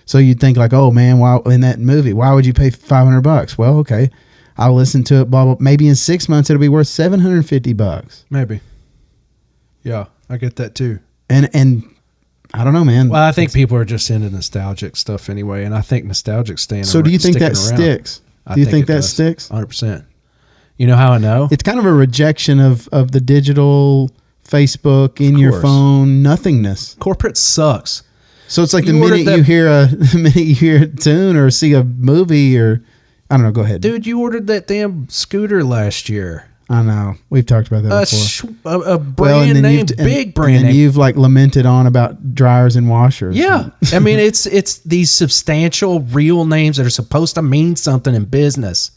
So you'd think like, oh man, why in that movie, why would you pay $500? Well, okay, I'll listen to it, blah, blah. Maybe in 6 months it'll be worth $750. Maybe. Yeah, I get that too. And I don't know, man. Well, I think people are just into nostalgic stuff anyway, and I think nostalgic staying. So do you think that around. sticks? Do you think that sticks? 100%. You know how I know? It's kind of a rejection of the digital Facebook in your phone nothingness. Corporate sucks. So it's like the minute you hear a tune or see a movie or I don't know. Go ahead, dude. You ordered that damn scooter last year. I know. We've talked about that before. A brand name, big brand name. And you've like lamented on about dryers and washers. Yeah. I mean, it's these substantial real names that are supposed to mean something in business.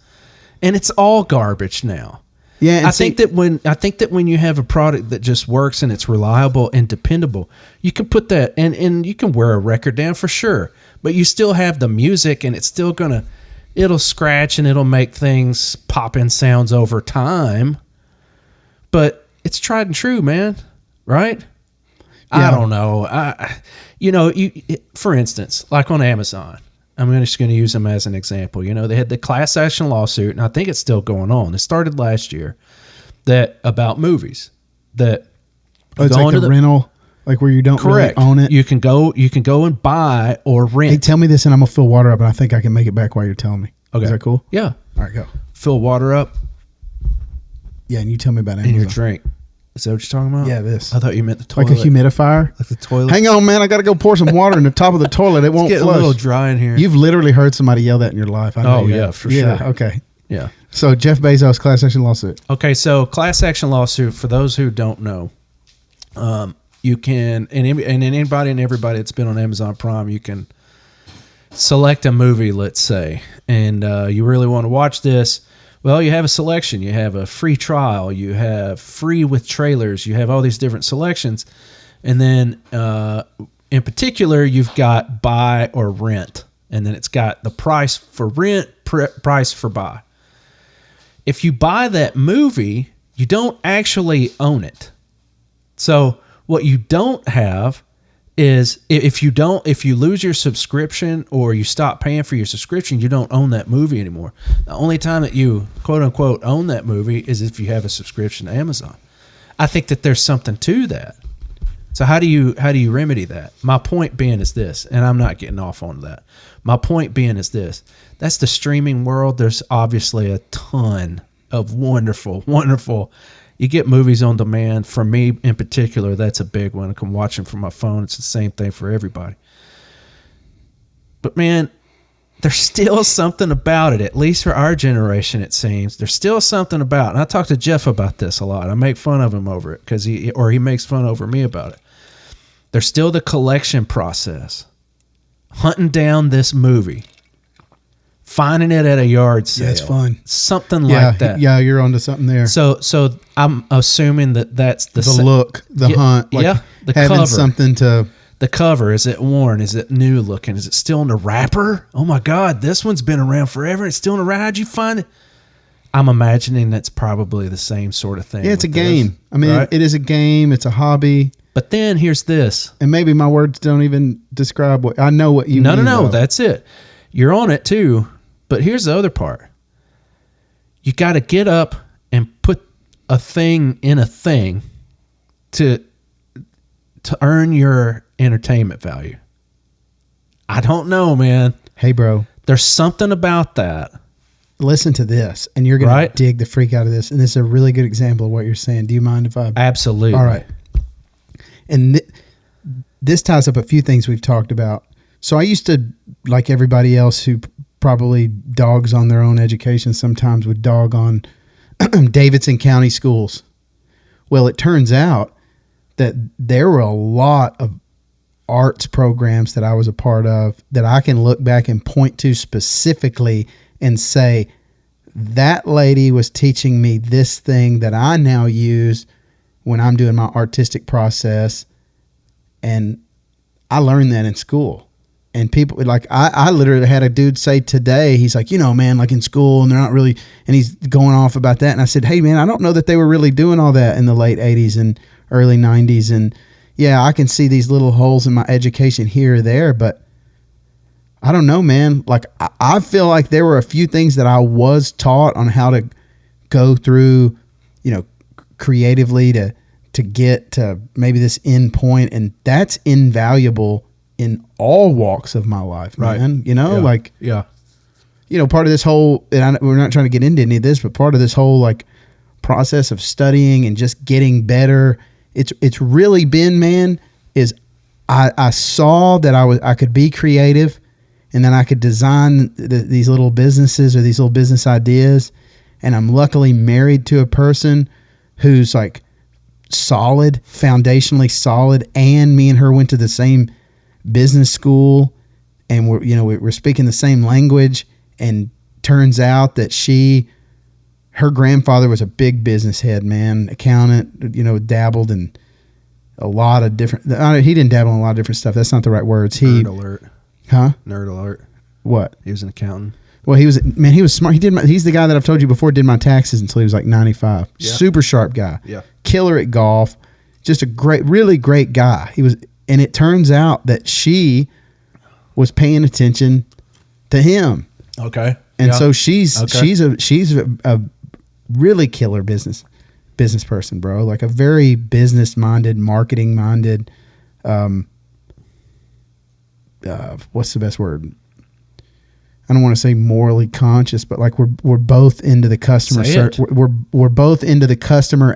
And it's all garbage now. Yeah. I think that when you have a product that just works and it's reliable and dependable, you can put that and you can wear a record down for sure. But you still have the music and it's still it'll scratch and it'll make things pop in sounds over time, but it's tried and true, man. Right? Yeah. I don't know. For instance, like on Amazon, I'm just going to use them as an example. They had the class action lawsuit, and I think it's still going on. It started last year about movies that it's like the rental, like where you don't really own it. You can go and buy or rent. Hey, tell me this, and I'm gonna fill water up, and I think I can make it back while you're telling me. Okay, is that cool? Yeah. All right, go. Fill water up. Yeah, and you tell me about Amazon. And your drink. Is that what you're talking about? Yeah, this. I thought you meant the toilet. Like a humidifier? Like the toilet? Hang on, man. I got to go pour some water in the top of the toilet. It won't flush. It's getting a little dry in here. You've literally heard somebody yell that in your life. I know yeah, for sure. Yeah, okay. Yeah. So Jeff Bezos class action lawsuit. Okay, so class action lawsuit, for those who don't know, you can, and anybody and everybody that's been on Amazon Prime, you can select a movie, let's say, and you really want to watch this. Well, you have a selection. You have a free trial. You have free with trailers. You have all these different selections. And then in particular, you've got buy or rent. And then it's got the price for rent, price for buy. If you buy that movie, you don't actually own it. So what you don't have is if you lose your subscription or you stop paying for your subscription, you don't own that movie anymore. The only time that you quote unquote own that movie is if you have a subscription to Amazon. I think that there's something to that. So how do you remedy that? My point being is this, and I'm not getting off on that. My point being is this. That's the streaming world. There's obviously a ton of wonderful you get movies on demand. For me in particular, that's a big one. I can watch them from my phone. It's the same thing for everybody. But man, there's still something about it, at least for our generation, it seems. There's still something about it. And I talk to Jeff about this a lot. I make fun of him over it because he makes fun over me about it. There's still the collection process. Hunting down this movie. Finding it at a yard sale. Yeah, it's fun. Something like that. Yeah, you're onto something there. So I'm assuming that's the look, the hunt. Like the having cover. Something to... The cover, is it worn? Is it new looking? Is it still in the wrapper? Oh my God, this one's been around forever. It's still in the wrapper. How'd you find it? I'm imagining that's probably the same sort of thing. Yeah, it's a game. I mean, right? It is a game. It's a hobby. But then here's this. And maybe my words don't even describe what... I know what you mean. No, that's it. You're on it too. But here's the other part. You got to get up and put a thing in a thing to earn your entertainment value. I don't know, man. Hey, bro. There's something about that. Listen to this, and you're going to dig the freak out of this. And this is a really good example of what you're saying. Do you mind if I... Absolutely. All right. And this ties up a few things we've talked about. So I used to, like everybody else who probably dogs on their own education, sometimes would dog on Davidson County schools. Well, it turns out that there were a lot of arts programs that I was a part of that I can look back and point to specifically and say, that lady was teaching me this thing that I now use when I'm doing my artistic process. And I learned that in school. And people like, I literally had a dude say today, he's like, man, like in school and they're not really, and he's going off about that. And I said, hey man, I don't know that they were really doing all that in the late 80s and early 90s. And yeah, I can see these little holes in my education here or there, but I don't know, man. Like I feel like there were a few things that I was taught on how to go through, creatively to to get to maybe this end point, and that's invaluable in all walks of my life, man. You know, like, yeah, you know, part of this whole, and we're not trying to get into any of this, but part of this whole like process of studying and just getting better, it's really been, man, is I saw that I could be creative, and then I could design these little businesses or these little business ideas. And I'm luckily married to a person who's like solid, foundationally solid. And me and her went to the same business school, and we're speaking the same language. And turns out that her grandfather was a big business head, man, accountant, dabbled in a lot of different, he didn't dabble in a lot of different stuff. That's not the right words. Nerd alert. Huh? Nerd alert. What? He was an accountant. Well, he was smart. He's the guy that I've told you before did my taxes until he was like 95. Yeah. Super sharp guy. Yeah. Killer at golf. Just a really great guy. And it turns out that she was paying attention to him. Okay. And so she's a really killer business person, bro. Like a very business minded, marketing minded. What's the best word? I don't want to say morally conscious, but like we're both into the customer we're both into the customer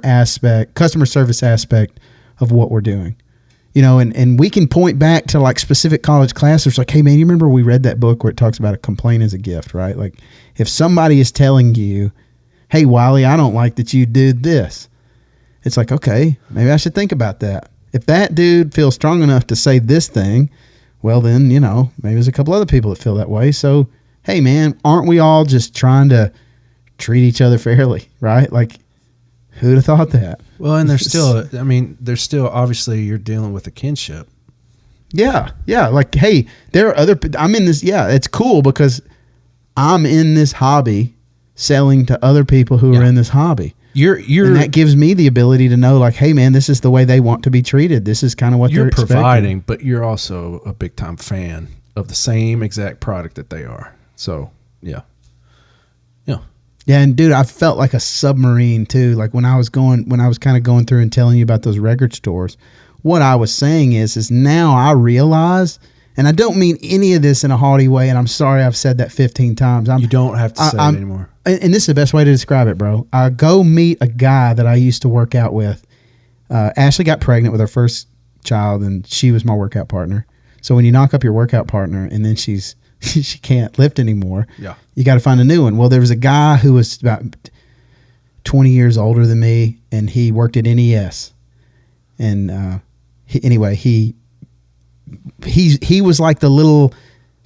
service aspect of what we're doing. And we can point back to like specific college classes like, hey man, you remember we read that book where it talks about a complaint as a gift, right? Like if somebody is telling you, hey Wylie, I don't like that you did this, it's like, okay, maybe I should think about that. If that dude feels strong enough to say this thing, well then, maybe there's a couple other people that feel that way. So hey man, aren't we all just trying to treat each other fairly, right? Like, who'd have thought that? Well, and there's still obviously you're dealing with a kinship. Yeah. Like, hey, there are I'm in this. Yeah, it's cool because I'm in this hobby selling to other people who are in this hobby. And that gives me the ability to know, like, hey man, this is the way they want to be treated. This is kind of what they're expecting. You're providing, but you're also a big time fan of the same exact product that they are. So, yeah. Yeah, and dude, I felt like a submarine too. Like when I was kind of going through and telling you about those record stores, what I was saying is now I realize, and I don't mean any of this in a haughty way, and I'm sorry I've said that 15 times. You don't have to say it anymore. And this is the best way to describe it, bro. I go meet a guy that I used to work out with. Ashley got pregnant with her first child, and she was my workout partner. So when you knock up your workout partner, and then she can't lift anymore. Yeah. You got to find a new one. Well, there was a guy who was about 20 years older than me, and he worked at NES. And he was like the little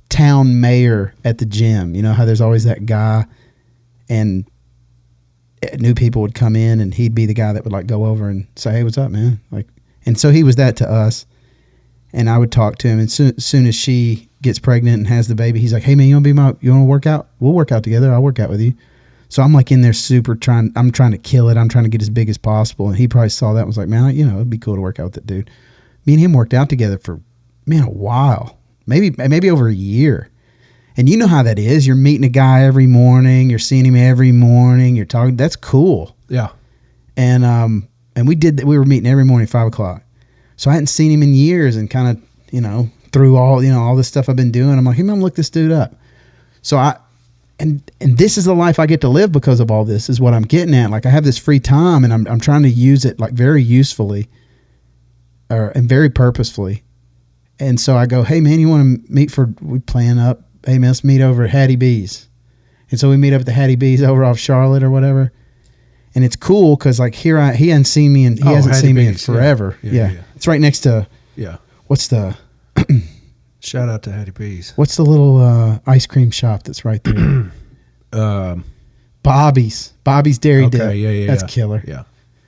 town mayor at the gym. You know how there's always that guy, and new people would come in, and he'd be the guy that would like go over and say, "Hey, what's up, man?" Like, and so he was that to us. And I would talk to him, and soon as she gets pregnant and has the baby, he's like, "Hey man, you want to work out? We'll work out together. I'll work out with you." So I'm like in there I'm trying to kill it. I'm trying to get as big as possible. And he probably saw that and was like, "Man, it'd be cool to work out with that dude." Me and him worked out together for, man, a while, maybe over a year. And you know how that is. You're meeting a guy every morning. You're seeing him every morning. You're talking. That's cool. Yeah. And we were meeting every morning at 5:00. So I hadn't seen him in years, and kind of, through all this stuff I've been doing, I'm like, hey man, look this dude up. So and this is the life I get to live because of all this, is what I'm getting at. Like I have this free time, and I'm trying to use it like very usefully and very purposefully. And so I go, hey man, you want to meet we plan up, hey man, let's meet over at Hattie B's. And so we meet up at the Hattie B's over off Charlotte or whatever. And it's cool because like he hasn't seen me in forever. Yeah. It's right next to what's the shout out to Hattie B's. What's the little ice cream shop that's right there? Bobby's Dairy Dip. Yeah. That's killer. Yeah.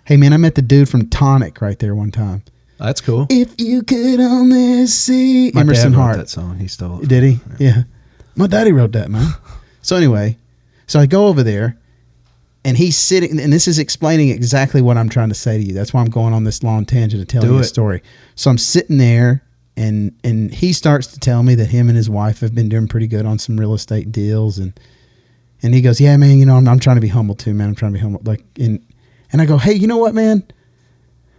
Hey man, I met the dude from Tonic right there one time. That's cool. If you could only see my Emerson dad wrote Hart. that song. He stole it. Did he? Yeah. My daddy wrote that, man. So anyway, I go over there. And he's sitting, and this is explaining exactly what I'm trying to say to you. That's why I'm going on this long tangent of telling you a story. So I'm sitting there, and he starts to tell me that him and his wife have been doing pretty good on some real estate deals, and he goes, "Yeah, man, I'm trying to be humble too, man. I'm trying to be humble." Like, and I go, "Hey, you know what, man?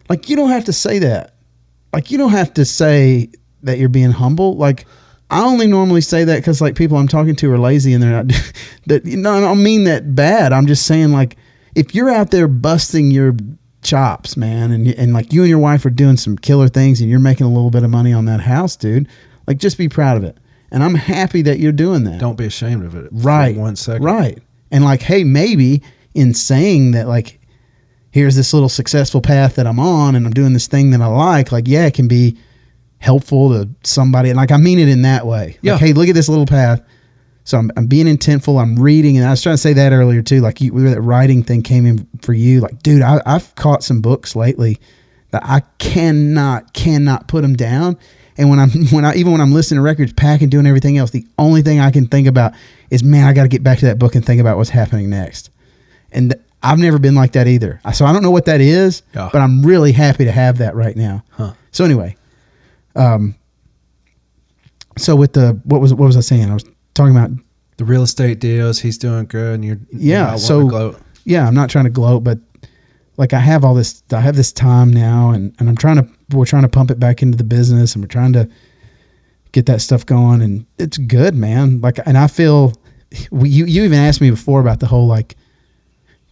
Like, you don't have to say that. Like, you don't have to say that you're being humble. Like, I only normally say that because, like, people I'm talking to are lazy and they're not. That, you know, I don't mean that bad. I'm just saying, like, if you're out there busting your chops, man, and like you and your wife are doing some killer things and you're making a little bit of money on that house, dude, like, just be proud of it. And I'm happy that you're doing that. Don't be ashamed of it. Right. For 1 second. Right. And like, hey, maybe in saying that, like, here's this little successful path that I'm on and I'm doing this thing that I like, yeah, it can be helpful to somebody. And like, I mean it in that way. Yeah. Like, hey, look at this little path. So I'm being intentful. I'm reading. And I was trying to say that earlier too. Like, that writing thing came in for you. Like, dude, I've caught some books lately that I cannot put them down. And when I'm listening to records, packing, doing everything else, the only thing I can think about is, man, I got to get back to that book and think about what's happening next. And I've never been like that either. So I don't know what that is, but I'm really happy to have that right now. Huh. So anyway, so with what was I saying? I was talking about the real estate deals. He's doing good, and you're not so wanting to gloat. Yeah, I'm not trying to gloat, but like, I have this time now, and we're trying to pump it back into the business, and we're trying to get that stuff going, and it's good, man. Like, and I feel you even asked me before about the whole, like,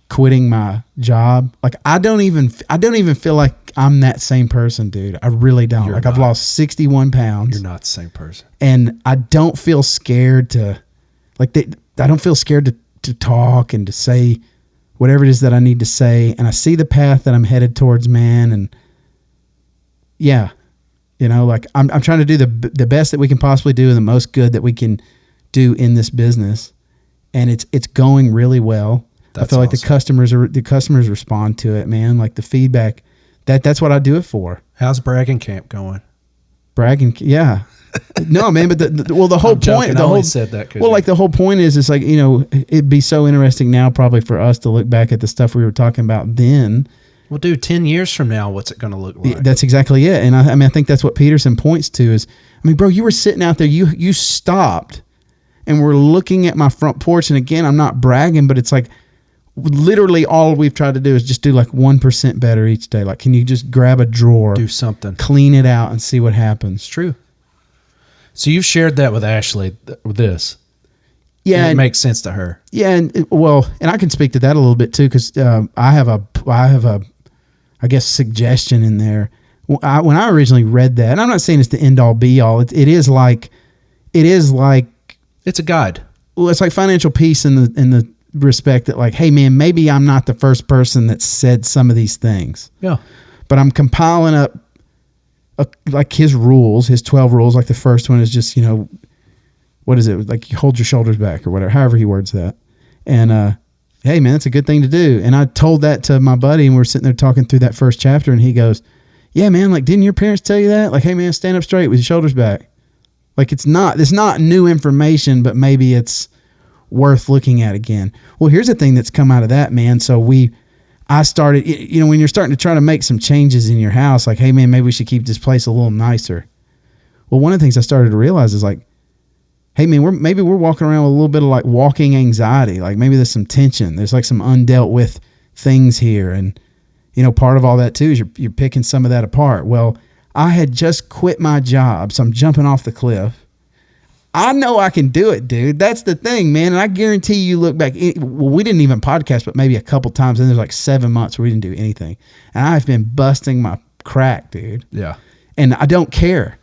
quitting my job. Like, I don't even feel like I'm that same person, dude. I really don't. Like, I've lost 61 pounds. You're not the same person. And I don't feel scared to, like, I don't feel scared to talk and to say whatever it is that I need to say. And I see the path that I'm headed towards, man. And yeah, you know, like, I'm trying to do the best that we can possibly do and the most good that we can do in this business. And it's going really well. I feel like awesome. the customers respond to it, man. Like, the feedback, that's what I do it for. How's Bragging Camp going? Yeah. No, man, but the whole point, the whole point is like, you know, it'd be so interesting now probably for us to look back at the stuff we were talking about then. Well, dude, 10 years from now, what's it going to look like? That's exactly it. And I think that's what Peterson points to is, I mean, bro, you were sitting out there, you stopped and we're looking at my front porch. And again, I'm not bragging, but it's like, literally all we've tried to do is just do like 1% better each day. Like, can you just grab a drawer, do something, clean it out, and see what happens? It's true. So you've shared that with Ashley, with this. Yeah. And it makes sense to her. Yeah. And I can speak to that a little bit too, because I have a, I guess, suggestion in there. When I originally read that, and I'm not saying it's the end all be all, it is like, it's a guide. Well, it's like financial peace in the respect that, like, hey, man, maybe I'm not the first person that said some of these things. Yeah. But I'm compiling up like his rules, his 12 rules. Like, the first one is just, you know, what is it? Like, you hold your shoulders back or whatever, however he words that. And, hey, man, that's a good thing to do. And I told that to my buddy, and we're sitting there talking through that first chapter, and he goes, yeah, man, like, didn't your parents tell you that? Like, hey, man, stand up straight with your shoulders back. Like, it's not new information, but maybe it's worth looking at again. Well, here's the thing that's come out of that, man. So I started, you know, when you're starting to try to make some changes in your house, like, hey, man, maybe we should keep this place a little nicer. Well, one of the things I started to realize is, like, hey, man, we're walking around with a little bit of, like, walking anxiety. Like, maybe there's some tension. There's, like, some undealt with things here. And, you know, part of all that too is you're picking some of that apart. Well, I had just quit my job, so I'm jumping off the cliff. I know I can do it, dude. That's the thing, man. And I guarantee you look back. Well, we didn't even podcast, but maybe a couple times. And there's like 7 months where we didn't do anything. And I've been busting my crack, dude. Yeah. And I don't care.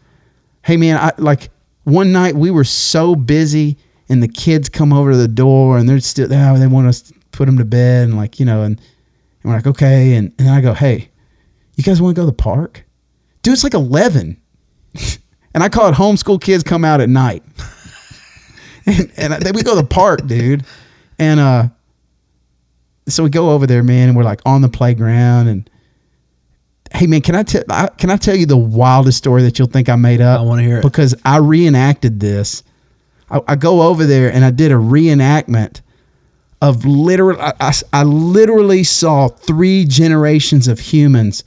Hey, man, like, one night we were so busy and the kids come over to the door and they're still, they want us to put them to bed. And, like, you know, and we're like, okay. And then I go, hey, you guys want to go to the park? Dude, it's like 11. And I call it homeschool kids come out at night. and then we go to the park, dude. And so we go over there, man, and we're like on the playground. And hey, man, can I tell you the wildest story that you'll think I made up? I want to hear it. Because I reenacted this. I go over there and I did a reenactment of I literally saw 3 generations of humans,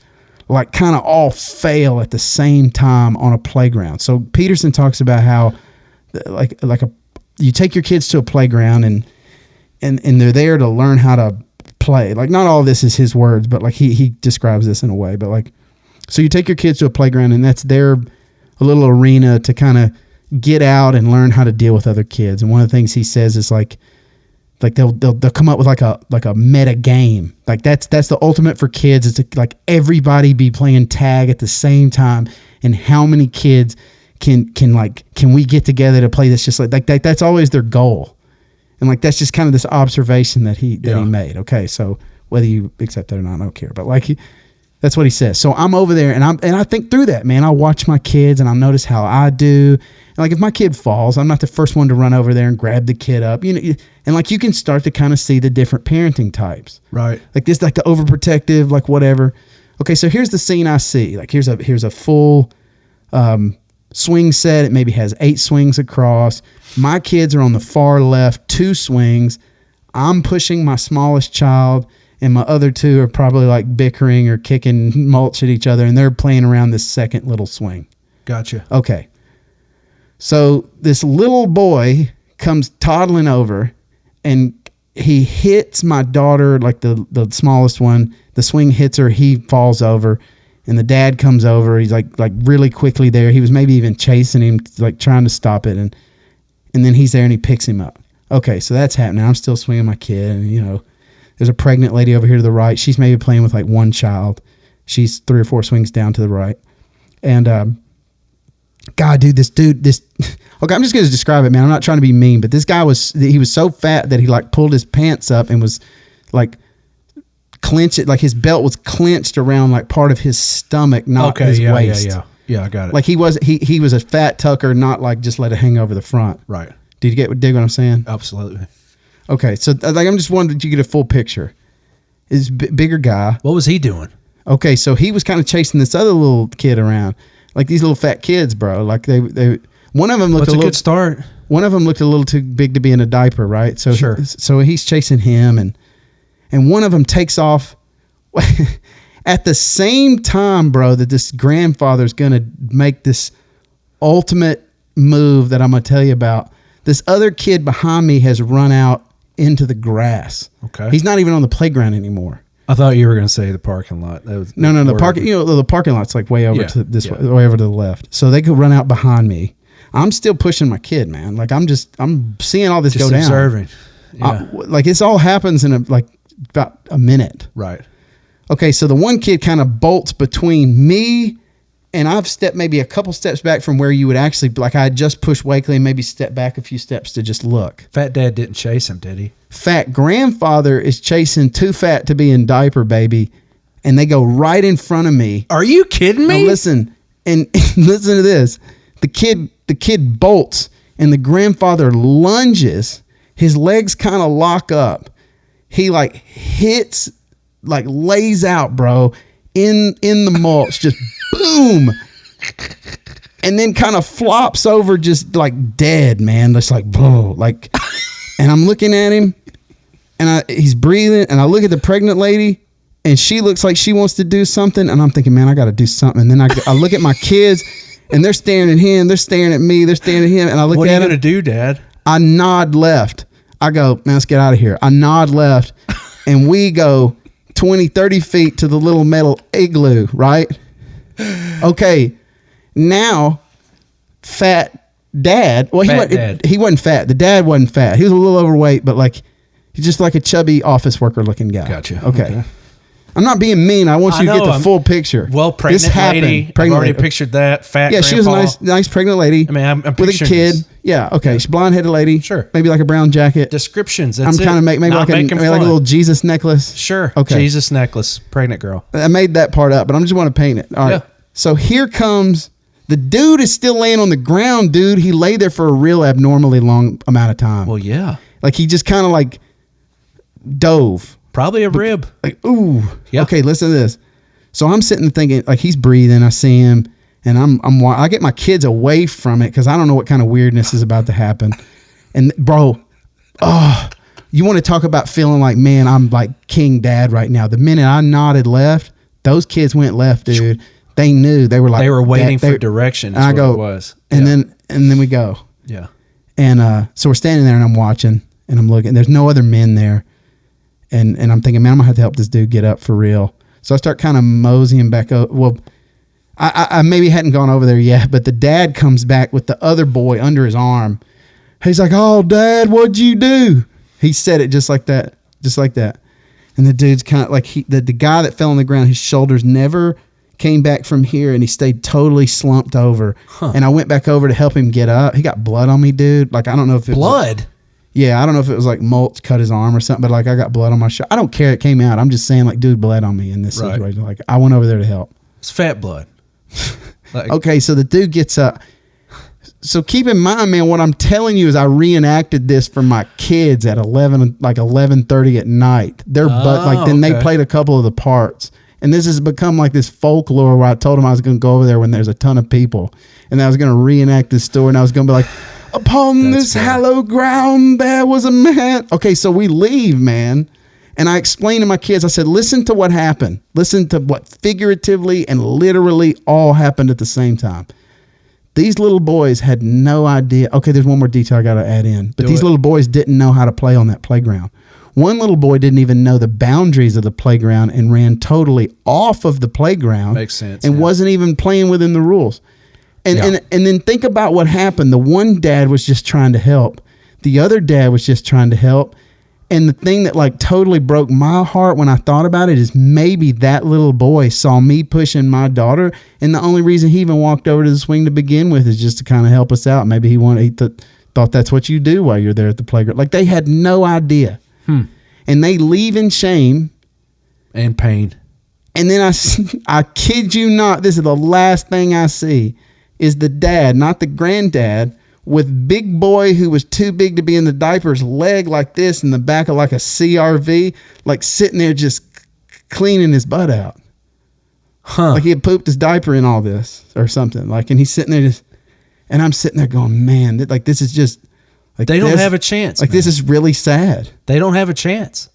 like, kind of all fail at the same time on a playground. So Peterson talks about how, you take your kids to a playground and they're there to learn how to play. Like, not all of this is his words, but like he describes this in a way. But like, So you take your kids to a playground, and that's a little arena to kind of get out and learn how to deal with other kids. And one of the things he says is like they'll come up with like a meta game. Like that's the ultimate for kids. It's like everybody be playing tag at the same time, and how many kids can we get together to play this? Just like that's always their goal. And like that's just kind of this observation that he made. Okay, so whether you accept that or not, I don't care. But like that's what he says. So I'm over there, and I think through that, man. I watch my kids, and I notice how I do. And like if my kid falls, I'm not the first one to run over there and grab the kid up. And like you can start to kind of see the different parenting types. Right. Like this, like the overprotective, like whatever. Okay, so here's the scene I see. Like here's a full swing set. It maybe has 8 swings across. My kids are on the far left, 2 swings. I'm pushing my smallest child, and my other 2 are probably like bickering or kicking mulch at each other, and they're playing around this second little swing. Gotcha. Okay. So this little boy comes toddling over, and he hits my daughter, like the smallest one. The swing hits her. He falls over. And the dad comes over. He's like really quickly there. He was maybe even chasing him, like trying to stop it. And then he's there and he picks him up. Okay, so that's happening. I'm still swinging my kid. And, there's a pregnant lady over here to the right. She's maybe playing with like one child. She's 3 or 4 swings down to the right. And, God, dude, okay, I'm just going to describe it, man. I'm not trying to be mean, but this guy he was so fat that he like pulled his pants up and was like, clench it, like his belt was clenched around like part of his stomach, not his waist. Yeah, I got it. Like he was a fat tucker, not like just let it hang over the front. Right. Did you dig what I'm saying? Absolutely. Okay, so like I'm just wondering, did you get a full picture? Is bigger guy. What was he doing? Okay, so he was kind of chasing this other little kid around, like these little fat kids, bro. Like they one of them looked That's a good start. One of them looked a little too big to be in a diaper, right? So sure. So he's chasing him, and one of them takes off at the same time, bro, that this grandfather's going to make this ultimate move that I'm going to tell you about. This other kid behind me has run out into the grass. Okay. He's not even on the playground anymore. I thought you were going to say the parking lot. No, the parking. The parking lot's like way over to this way, way over to the left. So they could run out behind me. I'm still pushing my kid, man. Like I'm seeing all this just go down. Observing. Yeah. Like it's all happens in about a minute. Right. Okay, so the one kid kind of bolts between me, and I've stepped maybe a couple steps back from where you would actually, like I had just pushed Wakely and maybe stepped back a few steps to just look. Fat dad didn't chase him, did he? Fat grandfather is chasing Too Fat to Be in Diaper Baby, and they go right in front of me. Are you kidding me? Now listen, and listen to this. The kid bolts, and the grandfather lunges. His legs kind of lock up. He like hits, like lays out, bro, in the mulch, just boom, and then kind of flops over, just like dead, man. Just like, bro, like, and I'm looking at him, and he's breathing, and I look at the pregnant lady, and she looks like she wants to do something, and I'm thinking, man, I got to do something. And then I look at my kids, and they're staring at him, they're staring at me, they're staring at him, and I look at him. What are you gonna do, Dad? I nod left. I go, man, let's get out of here. I nod left, and we go 20, 30 feet to the little metal igloo, right? Okay, now, fat dad. Well, he wasn't fat. The dad wasn't fat. He was a little overweight, but like he's just like a chubby office worker looking guy. Gotcha. Okay. I'm not being mean. I want you to get the full picture. Well, pregnant lady. I've already pictured that. Fat yeah, grandpa. she was a nice pregnant lady. I mean, I'm with a kid. This. Yeah, okay. She's blonde-headed lady. Sure. Maybe like a brown jacket. Descriptions. I'm trying to make maybe like a little Jesus necklace. Sure. Okay. Jesus necklace. Pregnant girl. I made that part up, but I just want to paint it. All right. Yeah. So here comes the dude is still laying on the ground, dude. He lay there for a real abnormally long amount of time. Well, yeah. Like he just kind of like dove. Probably a rib. Like, ooh. Yeah. Okay, listen to this. So I'm sitting thinking, like he's breathing. I see him, and I get my kids away from it because I don't know what kind of weirdness is about to happen. And bro, you want to talk about feeling like, man, I'm like king dad right now. The minute I nodded left, those kids went left, dude. They knew. They were like, they were waiting for direction. And I go, it was. And then we go. Yeah. And so we're standing there, and I'm watching, and I'm looking. There's no other men there, and I'm thinking, man, I'm gonna have to help this dude get up for real. So I start kind of moseying back up. Well, I maybe hadn't gone over there yet, but the dad comes back with the other boy under his arm. He's like, "Oh, Dad, what'd you do?" He said it just like that. And the dude's kind of like, the guy that fell on the ground, his shoulders never came back from here, and he stayed totally slumped over. Huh. And I went back over to help him get up. He got blood on me, dude. Like, I don't know if it blood. Was I don't know if it was like mulch cut his arm or something, but like I got blood on my shirt. I don't care. It came out. I'm just saying, like, dude bled on me in this situation. Like, I went over there to help. It's fat blood. Like, okay, so the dude gets up. So keep in mind, man, what I'm telling you is I reenacted this for my kids at 11:30 at night. They played a couple of the parts. And this has become like this folklore where I told them I was going to go over there when there's a ton of people. And I was going to reenact this story. And I was going to be like, upon this hallowed ground, there was a man. Okay, so we leave, man. And I explained to my kids, I said, listen to what happened. Listen to what figuratively and literally all happened at the same time. These little boys had no idea. Okay, there's one more detail I got to add in. But these little boys didn't know how to play on that playground. One little boy didn't even know the boundaries of the playground and ran totally off of the playground. Makes sense. And wasn't even playing within the rules. And then think about what happened. The one dad was just trying to help. The other dad was just trying to help. And the thing that like totally broke my heart when I thought about it is maybe that little boy saw me pushing my daughter, and the only reason he even walked over to the swing to begin with is just to kind of help us out. Maybe he thought that's what you do while you're there at the playground. Like, they had no idea. And they leave in shame and pain. And then I kid you not, this is the last thing I see, is the dad, not the granddad, with big boy who was too big to be in the diaper's leg like this in the back of like a CRV, like sitting there just cleaning his butt out. Like he had pooped his diaper in all this or something. Like, and he's sitting there and I'm sitting there going, man, like this is just, like they don't have a chance. Like, man, this is really sad. They don't have a chance.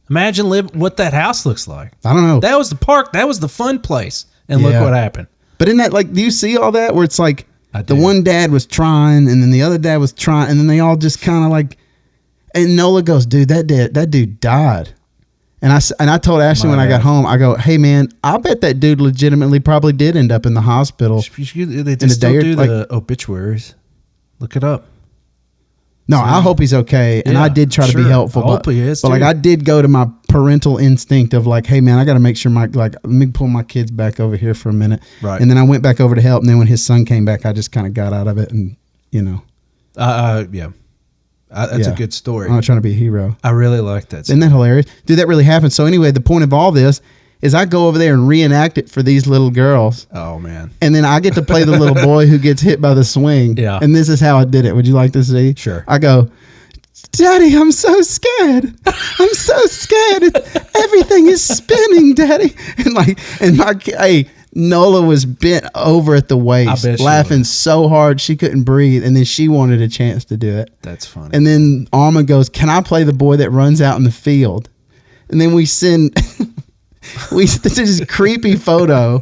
Imagine what that house looks like. I don't know. That was the park. That was the fun place. And look what happened. But in that, like, do you see all that where it's like, the one dad was trying, and then the other dad was trying, and then they all just kind of like, and Nola goes, dude, that dude died. And I told Ashley when I got home, I go, hey man, I bet that dude legitimately probably did end up in the hospital. They still do the obituaries. Look it up. No, I hope he's okay. And I did try to be helpful. I hope he is, but like, I did go to my parental instinct of like, hey man, I got to make sure let me pull my kids back over here for a minute. Right. And then I went back over to help. And then when his son came back, I just kind of got out of it, and that's a good story. I'm not trying to be a hero. I really like that. Isn't that hilarious? Dude, that really happened. So anyway, the point of all this is I go over there and reenact it for these little girls. Oh, man. And then I get to play the little boy who gets hit by the swing. Yeah. And this is how I did it. Would you like to see? Sure. I go, Daddy, I'm so scared. I'm so scared. Everything is spinning, Daddy. And Nola was bent over at the waist, laughing so hard she couldn't breathe. And then she wanted a chance to do it. That's funny. And then Alma goes, can I play the boy that runs out in the field? And then we send... this is this creepy photo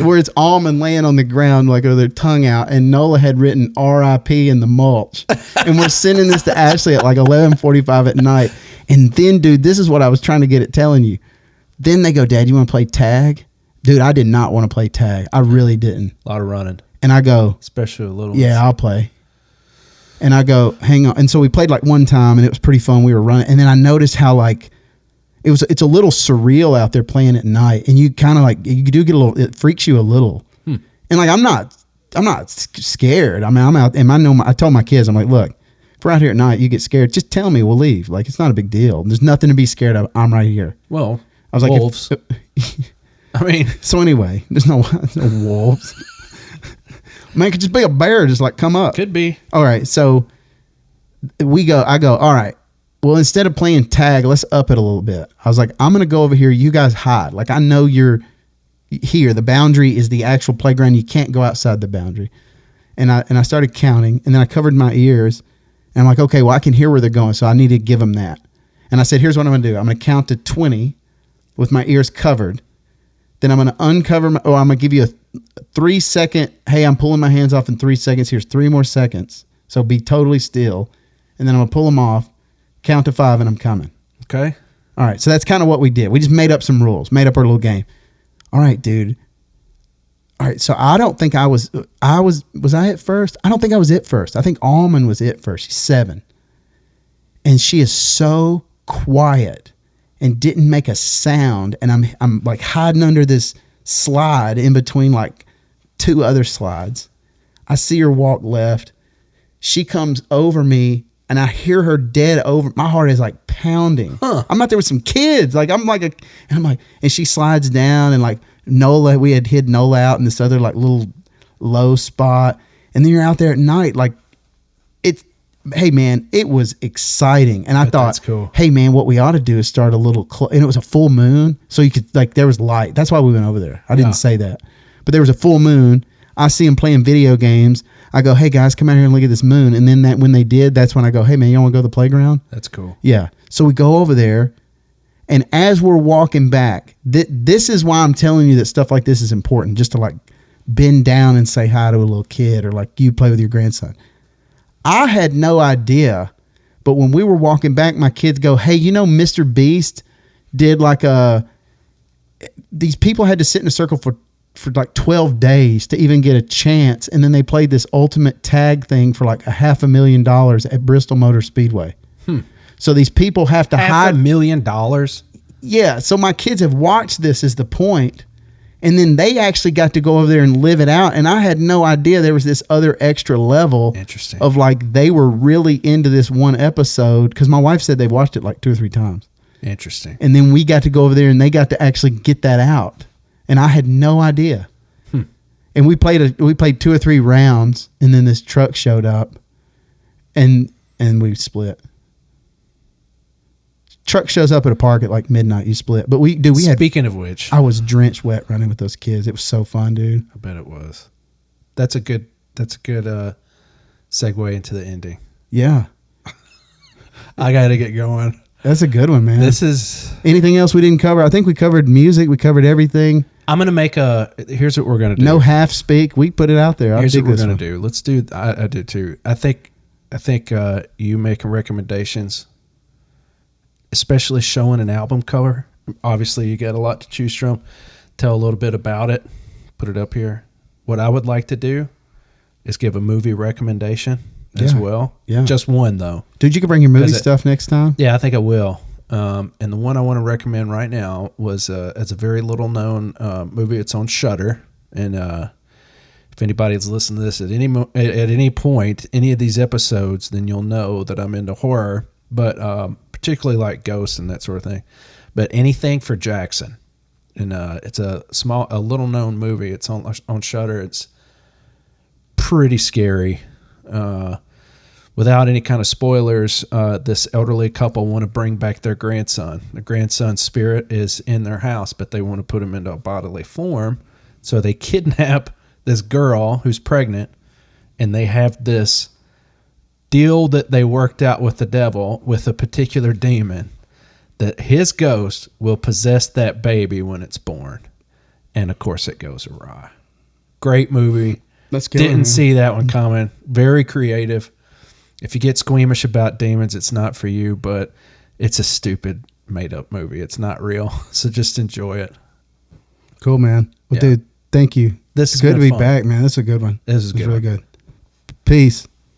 where it's Almond laying on the ground like with their tongue out, and Nola had written R.I.P. in the mulch, and we're sending this to Ashley at like 11:45 at night. And then, dude, this is what I was trying to get at telling you. Then they go, Dad, you want to play tag? Dude, I did not want to play tag. I really didn't. A lot of running. And I go, especially a little. Yeah, I'll play. And I go, hang on. And so we played like one time, and it was pretty fun. We were running, and then I noticed how like it's a little surreal out there playing at night, and you kind of like, you do get a little, it freaks you a little. And like, I'm not scared. I mean, I'm out, and I told my kids, I'm like, look, if we're out here at night, you get scared, just tell me, we'll leave. Like, it's not a big deal. There's nothing to be scared of. I'm right here. Well, I was like, wolves. I mean, so anyway, there's no wolves. Man, it could just be a bear, just like come up. Could be. All right. So I go, all right. Well, instead of playing tag, let's up it a little bit. I was like, I'm going to go over here. You guys hide. Like, I know you're here. The boundary is the actual playground. You can't go outside the boundary. And I started counting, and then I covered my ears, and I'm like, okay, well, I can hear where they're going, so I need to give them that. And I said, here's what I'm going to do. I'm going to count to 20 with my ears covered. Then I'm going to uncover I'm going to give you a 3-second, hey, I'm pulling my hands off in 3 seconds. Here's 3 more seconds. So be totally still. And then I'm going to pull them off. Count to 5 and I'm coming. Okay. All right. So that's kind of what we did. We just made up some rules, made up our little game. All right, dude. All right, so I don't think was I it first? I don't think I was it first. I think Almond was it first. She's 7. And she is so quiet and didn't make a sound. And I'm like hiding under this slide in between like 2 other slides. I see her walk left. She comes over me and I hear her dead over. My heart is like pounding. I'm out there with some kids. Like and she slides down and like Nola, we had hid Nola out in this other like little low spot. And then you're out there at night. Like hey man, it was exciting. And I thought, that's cool. Hey man, what we ought to do is start a little, and it was a full moon. So you could like, there was light. That's why we went over there. I didn't say that, but there was a full moon. I see them playing video games. I go, hey guys, come out here and look at this moon. And then when they did, that's when I go, hey man, you want to go to the playground? That's cool. Yeah. So we go over there. And as we're walking back, this is why I'm telling you that stuff like this is important, just to like bend down and say hi to a little kid or like you play with your grandson. I had no idea, but when we were walking back, my kids go, hey, Mr. Beast did like these people had to sit in a circle for like 12 days to even get a chance. And then they played this ultimate tag thing for like $500,000 at Bristol Motor Speedway. So these people have to hide $500,000. Yeah. So my kids have watched this is the point. And then they actually got to go over there and live it out. And I had no idea there was this other extra level. Interesting. Of like, they were really into this one episode. Because my wife said they watched it like 2 or 3 times. Interesting. And then we got to go over there and they got to actually get that out. And I had no idea. And we played 2 or 3 rounds. And then this truck showed up. And we split. Truck shows up at a park at like midnight, you split. But Speaking of which, I was drenched wet running with those kids. It was so fun, dude. I bet it was. That's a good segue into the ending. Yeah. I got to get going. That's a good one, man. This is anything else we didn't cover? I think we covered music. We covered everything. I'm going to make here's what we're going to do. No half speak. We put it out there. Here's what we're going to do. Let's do, I do too. I think you making recommendations, especially showing an album cover. Obviously, you got a lot to choose from. Tell a little bit about it. Put it up here. What I would like to do is give a movie recommendation as well. Yeah. Just one, though. Dude, you can bring your movie stuff next time? Yeah, I think I will. And the one I want to recommend right now was it's a very little-known movie. It's on Shudder. And if anybody's listened to this at any point, any of these episodes, then you'll know that I'm into horror. But particularly like ghosts and that sort of thing, but anything for Jackson. And it's a little known movie. It's on Shudder. It's pretty scary. Without any kind of spoilers, this elderly couple want to bring back their grandson. The grandson's spirit is in their house, but they want to put him into a bodily form. So they kidnap this girl who's pregnant, and they have this deal that they worked out with the devil, with a particular demon, that his ghost will possess that baby when it's born. And of course it goes awry. Great movie. Didn't see that one coming. Very creative. If you get squeamish about demons, it's not for you, but it's a stupid made up movie. It's not real. So just enjoy it. Cool, man. Well, dude, thank you. This is good to be back, man. This is a good one. This is good. Really good. Peace.